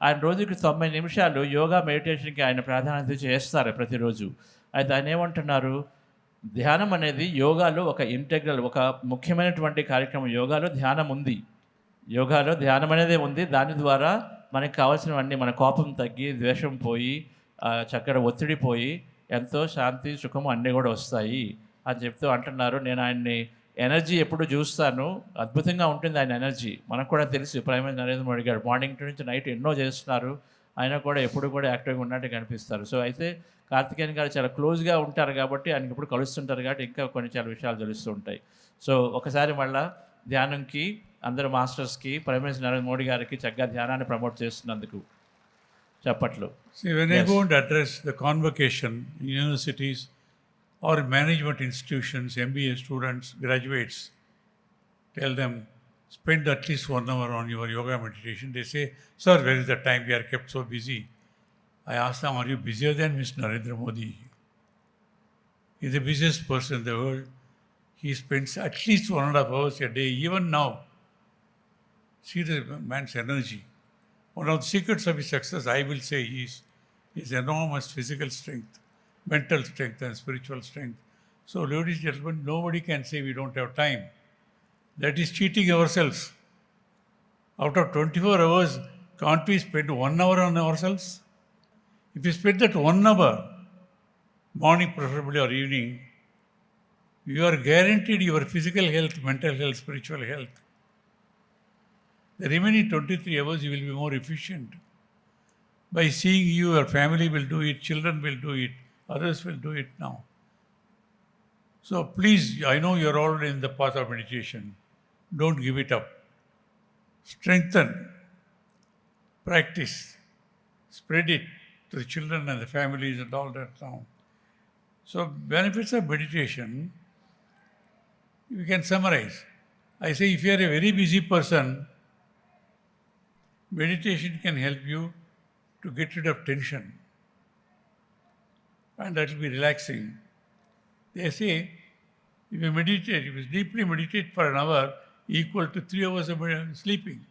ఆయన రోజుకి 90 నిమిషాలు యోగా మెడిటేషన్కి ఆయన ప్రాధాన్యత చేస్తారు ప్రతిరోజు. అయితే ఆయన ఏమంటున్నారు, ధ్యానం అనేది యోగాలో ఒక ఇంటెగ్రల్, ఒక ముఖ్యమైనటువంటి కార్యక్రమం. యోగాలో ధ్యానం ఉంది, యోగాలో ధ్యానం అనేది ఉంది. దాని ద్వారా మనకు కావాల్సినవన్నీ, మన కోపం తగ్గి, ద్వేషం పోయి, చక్కగా ఒత్తిడి పోయి, ఎంతో శాంతి సుఖము అన్నీ కూడా వస్తాయి అని చెప్తూ అంటున్నారు. నేను ఆయన్ని ఎనర్జీ ఎప్పుడు చూస్తాను, అద్భుతంగా ఉంటుంది ఆయన ఎనర్జీ. మనకు కూడా తెలుసు, ప్రైమ్ మినిస్టర్ నరేంద్ర మోడీ గారు మార్నింగ్ నుంచి నైట్ ఎన్నో చేస్తున్నారు, ఆయన కూడా ఎప్పుడు కూడా యాక్టివ్గా ఉన్నట్టు కనిపిస్తారు. సో అయితే కార్తికేయన్ గారు చాలా క్లోజ్గా ఉంటారు కాబట్టి ఆయనకి ఇప్పుడు కలుస్తుంటారు కాబట్టి ఇంకా చాలా విషయాలు తెలుస్తూ ఉంటాయి. సో ఒకసారి మళ్ళీ ధ్యానంకి అందరు మాస్టర్స్కి, ప్రైమ్ మినిస్టర్ నరేంద్ర మోడీ గారికి చక్కగా ధ్యానాన్ని ప్రమోట్ చేస్తున్నందుకు చప్పట్లు. See, when I go and address the convocation in universities or management institutions, MBA students, graduates, tell them, spend at least 1 hour on your yoga meditation. They say, sir, where is the time? We are kept so busy. I asked them, are you busier than Mr. Narendra Modi? He's the busiest person in the world. He spends at least 1.5 hours a day, even now. See the man's energy. One of the secrets of his success, I will say, is his enormous physical strength, mental strength, and spiritual strength. So, ladies and gentlemen, nobody can say we don't have time. That is cheating ourselves. Out of 24 hours, can't we spend 1 hour on ourselves? If you spend that 1 hour, morning preferably or evening, you are guaranteed your physical health, mental health, spiritual health. The remaining 23 hours, you will be more efficient. By seeing you, your family will do it, children will do it, others will do it now. So please, I know you're already in the path of meditation. Don't give it up. Strengthen, practice, spread it to the children and the families and all that now. So benefits of meditation, we can summarize. I say if you are a very busy person, meditation can help you to get rid of tension. And that will be relaxing. They say, if you meditate, if you deeply meditate for an hour, equal to 3 hours of sleeping.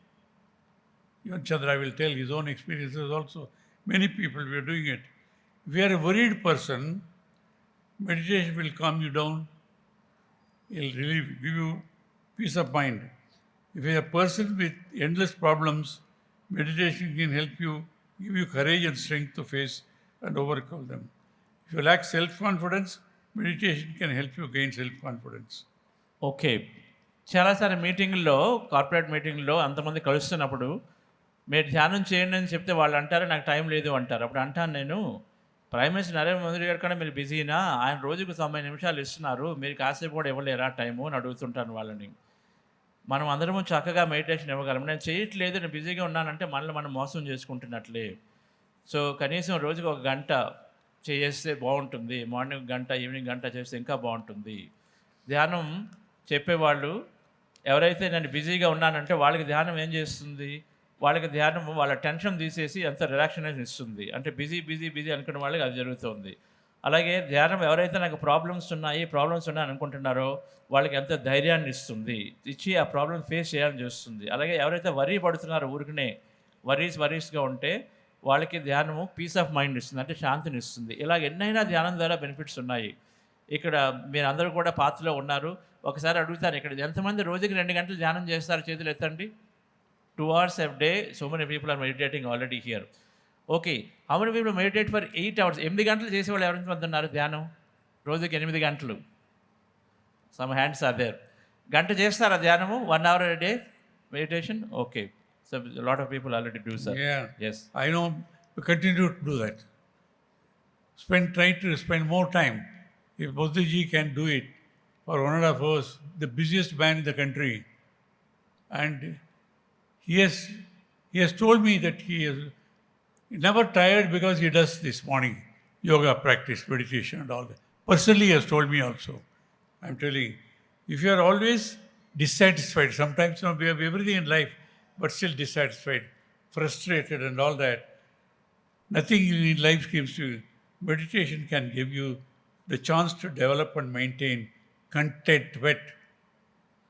Even Chandra will tell his own experiences also. Many people were doing it. If you are a worried person, meditation will calm you down. It will really give you peace of mind. If you are a person with endless problems, meditation can help you, give you courage and strength to face and overcome them. If you lack self-confidence, meditation can help you gain self-confidence. Okay చాలాసార్లు మీటింగుల్లో corporate మీటింగ్లో అంతమంది కలుస్తున్నప్పుడు మీరు ధ్యానం చేయండి అని చెప్తే వాళ్ళు అంటారు నాకు టైం లేదు అంటారు. అప్పుడు అంటాను నేను, ప్రైమ్ మినిస్టర్ నరేంద్ర మోదీ గారి కన్నా మీరు బిజీనా? ఆయన రోజుకు 90 నిమిషాలు ఇస్తున్నారు, మీరు కాసేపు కూడా ఇవ్వలేరా టైము అని అడుగుతుంటాను వాళ్ళని. మనం అందరము చక్కగా మెడిటేషన్ ఇవ్వగలం. నేను చేయట్లేదు, నేను బిజీగా ఉన్నానంటే మనల్ని మనం మోసం చేసుకుంటున్నట్లే. సో కనీసం రోజుకు 1 గంట చేస్తే బాగుంటుంది. మార్నింగ్ గంట, ఈవినింగ్ గంట చేస్తే ఇంకా బాగుంటుంది. ధ్యానం చెప్పేవాళ్ళు ఎవరైతే నేను బిజీగా ఉన్నానంటే వాళ్ళకి ధ్యానం ఏం చేస్తుంది? వాళ్ళకి ధ్యానం వాళ్ళ టెన్షన్ తీసేసి ఎంత రిలాక్సేషన్ ఇస్తుంది. అంటే బిజీ అనుకున్న వాళ్ళకి అది జరుగుతుంది. అలాగే ధ్యానం ఎవరైతే నాకు ప్రాబ్లమ్స్ ఉన్నాయి అనుకుంటున్నారో వాళ్ళకి ఎంత ధైర్యాన్ని ఇస్తుంది, ఇచ్చి ఆ ప్రాబ్లమ్ ఫేస్ చేయాలని చూస్తుంది. అలాగే ఎవరైతే వరీ పడుతున్నారో ఊరికనే వరీస్గా ఉంటే వాళ్ళకి ధ్యానము పీస్ ఆఫ్ మైండ్ ఇస్తుంది, అంటే శాంతిని ఇస్తుంది. ఇలా ఎన్నైనా ధ్యానం ద్వారా బెనిఫిట్స్ ఉన్నాయి. ఇక్కడ మీరు అందరూ కూడా పాత్రలో ఉన్నారు. ఒకసారి అడుగుతాను, ఇక్కడ ఎంతమంది రోజుకి 2 గంటలు ధ్యానం చేస్తారు? చేతులు ఎత్తండి. 2 hours a day, so many people are meditating already here. Okay, how many people meditate for 8 hours? 8 గంటలు చేసేవాళ్ళు ఎవరింతమంది ఉన్నారు ధ్యానం? రోజుకి 8 గంటలు. Some hands are there. గంట చేస్తారా ధ్యానము? 1 hour a day meditation? Okay. So a lot of people already do, sir. Yeah. Yes. I know, we continue to do that. Try to spend more time. If Modi ji can do it for 1.5 hours, the busiest man in the country, and he has told me that he is never tired because he does this morning yoga practice, meditation and all that. Personally, he has told me also. I'm telling, if you are always dissatisfied, sometimes we have everything in life, but still dissatisfied, frustrated and all that, nothing in life gives you. Meditation can give you the chance to develop and maintain contentment,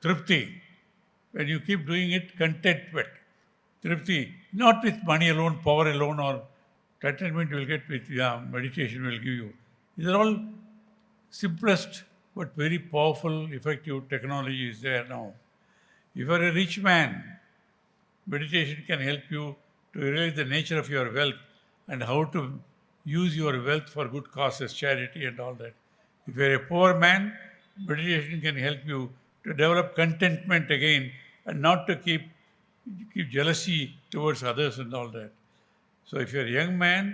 tripti. When you keep doing it, contentment, tripti, not with money alone, power alone, or contentment you will get with meditation will give you. These are all simplest but very powerful, effective technology is there now. If you are a rich man, meditation can help you to realize the nature of your wealth and how to use your wealth for good causes, charity and all that. If you are a poor man, meditation can help you to develop contentment again and not to keep jealousy towards others and all that. So if you are a young man,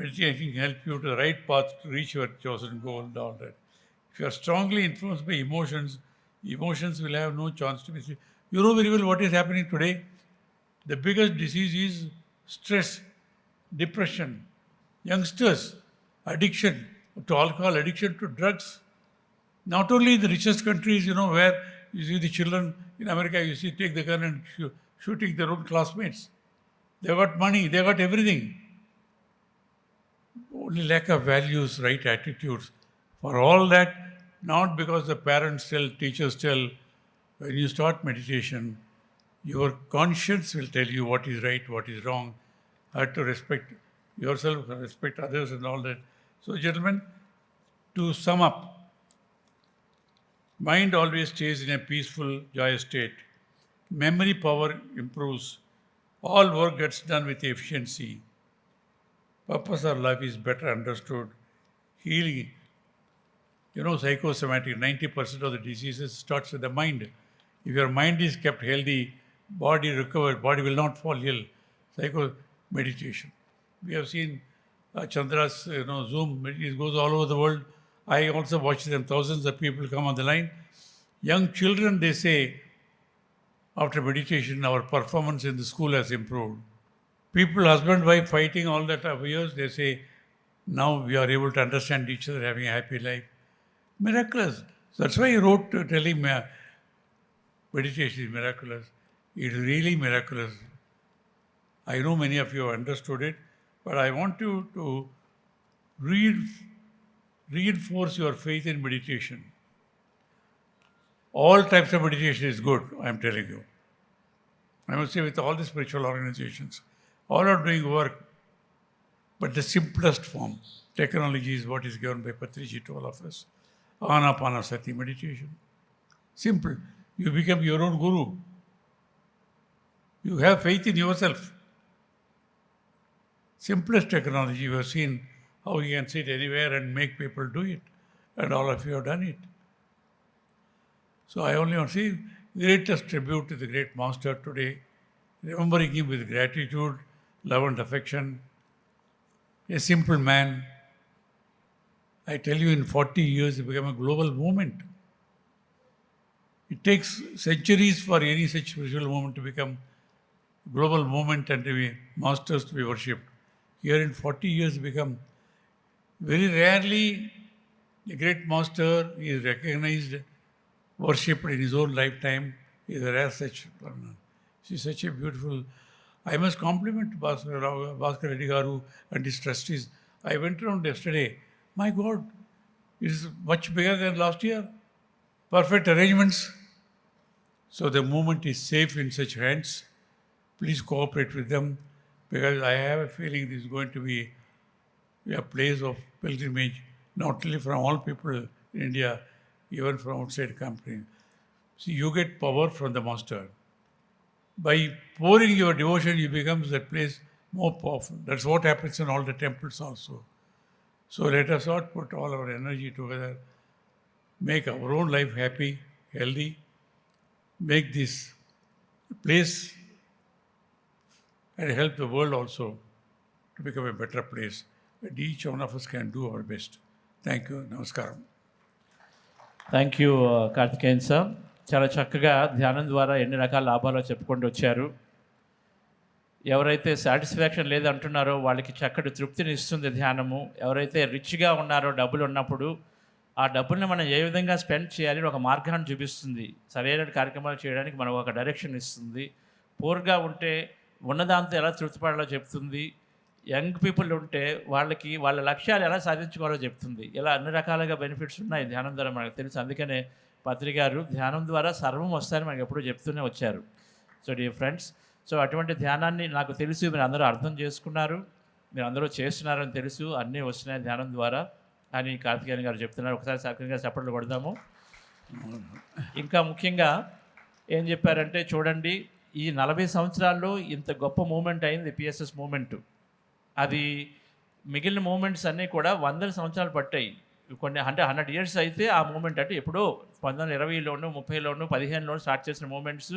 meditation can help you to the right path to reach your chosen goal and all that. If you are strongly influenced by emotions will have no chance to be seen. You know very well what is happening today. The biggest disease is stress, depression, youngsters, addiction to alcohol, addiction to drugs. Not only in the richest countries, where you see the children in America, you see take the gun and shooting their own classmates. They got money, they got everything. only lack of values, right attitudes. For all that, not because the parents tell, teachers tell, when you start meditation, your conscience will tell you what is right, what is wrong. Have to respect yourself, respect others, and all that. So, gentlemen, to sum up, mind always stays in a peaceful, joyous state. Memory power improves. All work gets done with efficiency. Purpose of life is better understood. Healing. Psychosomatic, 90% of the diseases starts with the mind. If your mind is kept healthy, body recovered, body will not fall ill. Meditation. We have seen Chandra's, Zoom, it goes all over the world. I also watch them. Thousands of people come on the line. Young children, they say, after meditation, our performance in the school has improved. People, husband, wife, fighting all that of years, they say, now we are able to understand each other, having a happy life. Miraculous. That's why he wrote telling meditation is miraculous. It is really miraculous. I know many of you have understood it, but I want you to reinforce your faith in meditation. All types of meditation is good, I am telling you. I must say with all the spiritual organizations, all are doing work, but the simplest form, technology is what is given by Patriji to all of us. Anapanasati meditation. Simple. You become your own guru. You have faith in yourself. Simplest technology, you have seen how you can sit anywhere and make people do it. And all of you have done it. So I only want to say greatest tribute to the great master today, remembering him with gratitude, love and affection. A simple man. I tell you, in 40 years, it became a global movement. It takes centuries for any such spiritual movement to become a global movement and to be masters to be worshipped. Here in 40 years, become very rarely a great master is recognized, worshipped in his own lifetime. He is a rare such one. She is such a beautiful. I must compliment Bhaskar Reddy Garu and his trustees. I went around yesterday. My God, it is much bigger than last year. Perfect arrangements. So the movement is safe in such hands. Please cooperate with them, because I have a feeling this is going to be a place of pilgrimage, not only from all people in India, even from outside country. See, you get power from the master. By pouring your devotion, you become that place more powerful. That's what happens in all the temples also. So let us not put all our energy together, make our own life happy, healthy, make this place and help the world also to become a better place. And each one of us can do our best. Thank you. Namaskaram. Thank you Karthikeyan sir. చాలా చక్కగా ధ్యానం ద్వారా ఎన్ని రకాల లాభాలు చెప్పుకుంటూ వచ్చారు. ఎవరైతే సాటిస్ఫాక్షన్ లేదంటున్నారో వాళ్ళకి చక్కటి తృప్తిని ఇస్తుంది ధ్యానము. ఎవరైతే రిచ్గా ఉన్నారో డబ్బులు ఉన్నప్పుడు ఆ డబ్బుల్ని మనం ఏ విధంగా స్పెండ్ చేయాలని ఒక మార్గాన్ని చూపిస్తుంది. సరైన కార్యక్రమాలు చేయడానికి మనకు ఒక డైరెక్షన్ ఇస్తుంది. పూర్గా ఉంటే ఉన్నదాంతో ఎలా తృప్తిపడాలో చెప్తుంది. యంగ్ పీపుల్ ఉంటే వాళ్ళకి వాళ్ళ లక్ష్యాలు ఎలా సాధించుకోవాలో చెప్తుంది. ఇలా అన్ని రకాలుగా బెనిఫిట్స్ ఉన్నాయి ధ్యానం ద్వారా మనకు తెలుసు. అందుకనే పత్రి గారు ధ్యానం ద్వారా సర్వం వస్తాయని మనకు ఎప్పుడూ చెప్తూనే వచ్చారు. సో డియర్ ఫ్రెండ్స్, సో అటువంటి ధ్యానాన్ని నాకు తెలుసు మీరు అందరూ అర్థం చేసుకున్నారు, మీరు అందరూ చేస్తున్నారని తెలుసు, అన్నీ వస్తున్నాయి ధ్యానం ద్వారా అని కార్తికేయన్ గారు చెప్తున్నారు. ఒకసారి సర్కంగా చప్పట్లు కొడదాము. ఇంకా ముఖ్యంగా ఏం చెప్పారంటే, చూడండి ఈ 40 సంవత్సరాల్లో ఇంత గొప్ప మూమెంట్ అయింది పిఎస్ఎస్ మూమెంటు. అది మిగిలిన మూమెంట్స్ అన్నీ కూడా 100 సంవత్సరాలు పట్టాయి. కొన్ని 100 ఇయర్స్ అయితే ఆ మూమెంట్ అంటే ఎప్పుడో 1920లోనూ 30లోనూ 15లోనూ స్టార్ట్ చేసిన మూమెంట్స్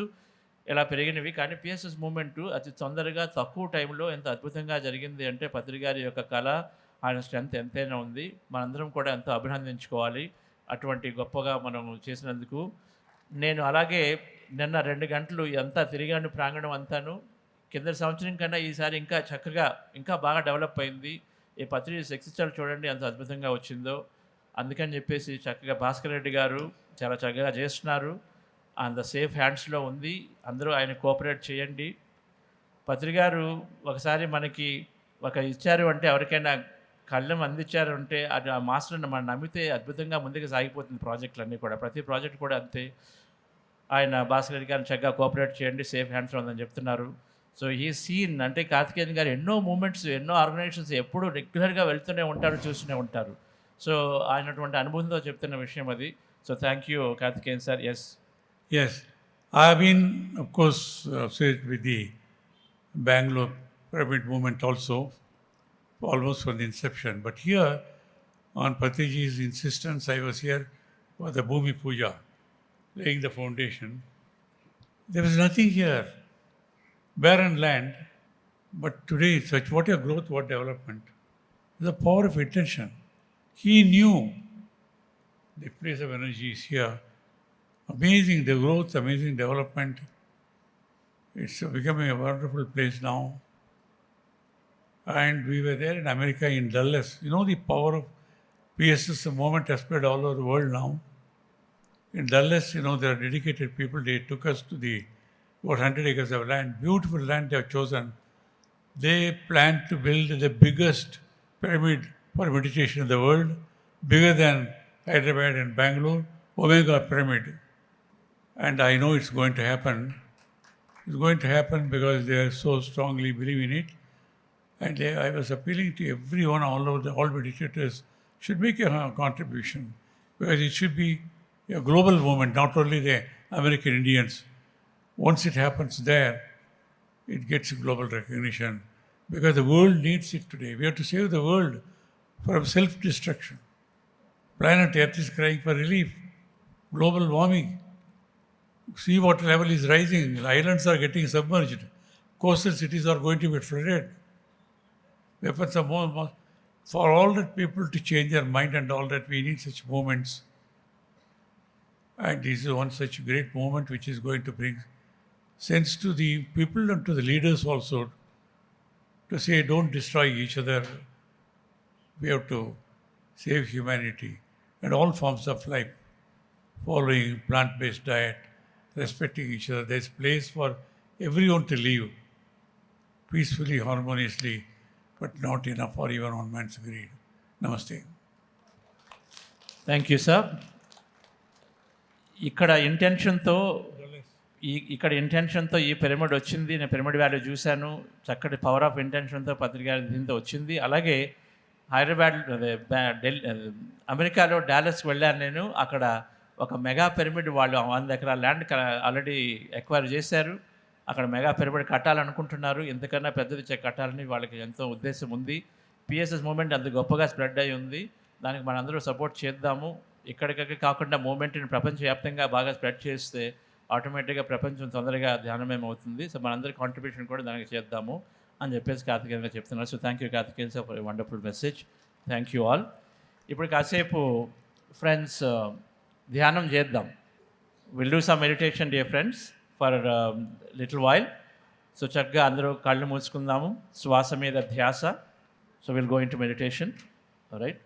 ఇలా పెరిగినవి. కానీ పిఎస్ఎస్ మూమెంటు అతి తొందరగా తక్కువ టైంలో ఎంత అద్భుతంగా జరిగింది అంటే పత్రి గారి యొక్క కళ, ఆయన స్ట్రెంత్ ఎంతైనా ఉంది. మనందరం కూడా ఎంతో అభినందించుకోవాలి అటువంటి గొప్పగా మనం చేసినందుకు. నేను అలాగే నిన్న 2 గంటలు అంతా తిరిగాను ప్రాంగణం అంతాను. కింద సంవత్సరం కన్నా ఈసారి ఇంకా చక్కగా ఇంకా బాగా డెవలప్ అయింది. ఈ పత్రి సక్సెస్ఫుల్ చూడండి ఎంత అద్భుతంగా వచ్చిందో. అందుకని చెప్పేసి చక్కగా భాస్కర్ రెడ్డి గారు చాలా చక్కగా చేస్తున్నారు. అంత సేఫ్ హ్యాండ్స్లో ఉంది. అందరూ ఆయన కోఆపరేట్ చేయండి. పత్రి గారు ఒకసారి మనకి ఒక ఇచ్చారు అంటే ఎవరికైనా కళ్ళం అందించారంటే అది ఆ మాస్టర్ని మనం నమ్మితే అద్భుతంగా ముందుకు సాగిపోతుంది ప్రాజెక్టులన్నీ కూడా. ప్రతి ప్రాజెక్ట్ కూడా అంతే. ఆయన భాస్కర్ రెడ్డి గారిని చక్కగా కోఆపరేట్ చేయండి, సేఫ్ హ్యాండ్స్లో ఉందని చెప్తున్నారు. సో ఈ సీన్ అంటే కార్తికేయన్ గారు ఎన్నో మూమెంట్స్, ఎన్నో ఆర్గనైజేషన్స్ ఎప్పుడూ రెగ్యులర్గా వెళ్తూనే ఉంటారు, చూస్తూనే ఉంటారు. సో ఆయనటువంటి అనుభవంతో చెప్తున్న విషయం అది. So thank you Karthikeyan sir. Yes Yes, I have been, of course, associated with the Bangalore Pyramid movement also, almost from the inception. But here, on Patriji's insistence, I was here for the Bhumi Puja, laying the foundation. There was nothing here, barren land. But today, such what a growth, what development. The power of intention. He knew the place of energy is here. Amazing the growth, amazing development. It's becoming a wonderful place now. And we were there in America, in Dallas. You know the power of PSS, the movement has spread all over the world now. In Dallas, you know, there are dedicated people. They took us to the about 100 acres of land, beautiful land they have chosen. They plan to build the biggest pyramid for meditation in the world, bigger than Hyderabad and Bangalore, Omega Pyramid. And I know it's going to happen. It's going to happen because they are so strongly believe in it. And I was appealing to everyone, all meditators should make a contribution, because it should be a global movement, not only the American Indians. Once it happens there, it gets global recognition, because the world needs it today. We have to save the world from self-destruction. Planet Earth is crying for relief. Global warming. Sea water level is rising. Islands are getting submerged. Coastal cities are going to be flooded. Weapons are more. For all that people to change their mind and all that, we need such movements. And this is one such great movement which is going to bring sense to the people and to the leaders also, to say don't destroy each other. We have to save humanity and all forms of life, following plant-based diet, respecting each other. There's place for everyone to live peacefully, harmoniously, but not enough for even one man's greed. Namaste. Thank you sir. ఇక్కడ ఇంటెన్షన్తో ఈ pyramid వచ్చింది. నేను pyramid valley చూశాను. చక్కటి power of ఇంటెన్షన్తో పత్రిక దీంతో వచ్చింది. అలాగే హైదరాబాద్, అమెరికాలో డాలస్కి వెళ్ళాను నేను. అక్కడ ఒక మెగా పిరమిడ్ వాళ్ళు 100 ఎకరాల ల్యాండ్ ఆల్రెడీ ఎక్వైర్ చేశారు. అక్కడ మెగా పిరమిడ్ కట్టాలనుకుంటున్నారు. ఎంతకన్నా పెద్దది కట్టాలని వాళ్ళకి ఎంతో ఉద్దేశం ఉంది. పిఎస్ఎస్ మూమెంట్ అంత గొప్పగా స్ప్రెడ్ అయి ఉంది. దానికి మనందరూ సపోర్ట్ చేద్దాము. ఇక్కడికి కాకుండా మూమెంట్ని ప్రపంచవ్యాప్తంగా బాగా స్ప్రెడ్ చేస్తే ఆటోమేటిక్గా ప్రపంచం తొందరగా ధ్యానమేమవుతుంది. సో మనందరి కాంట్రిబ్యూషన్ కూడా దానికి చేద్దాము అని చెప్పేసి కార్తికేయన్ గారు చెప్తున్నారు. So thank you Karthikeyan sir for wonderful message. Thank you all. ఇప్పుడు కాసేపు ఫ్రెండ్స్ ధ్యానం చేద్దాం. Will do some meditation dear friends for little while. So చక్కగా అందరూ కళ్ళు మూసుకుందాము. శ్వాస మీద ధ్యాస. So will go in to meditation. Right.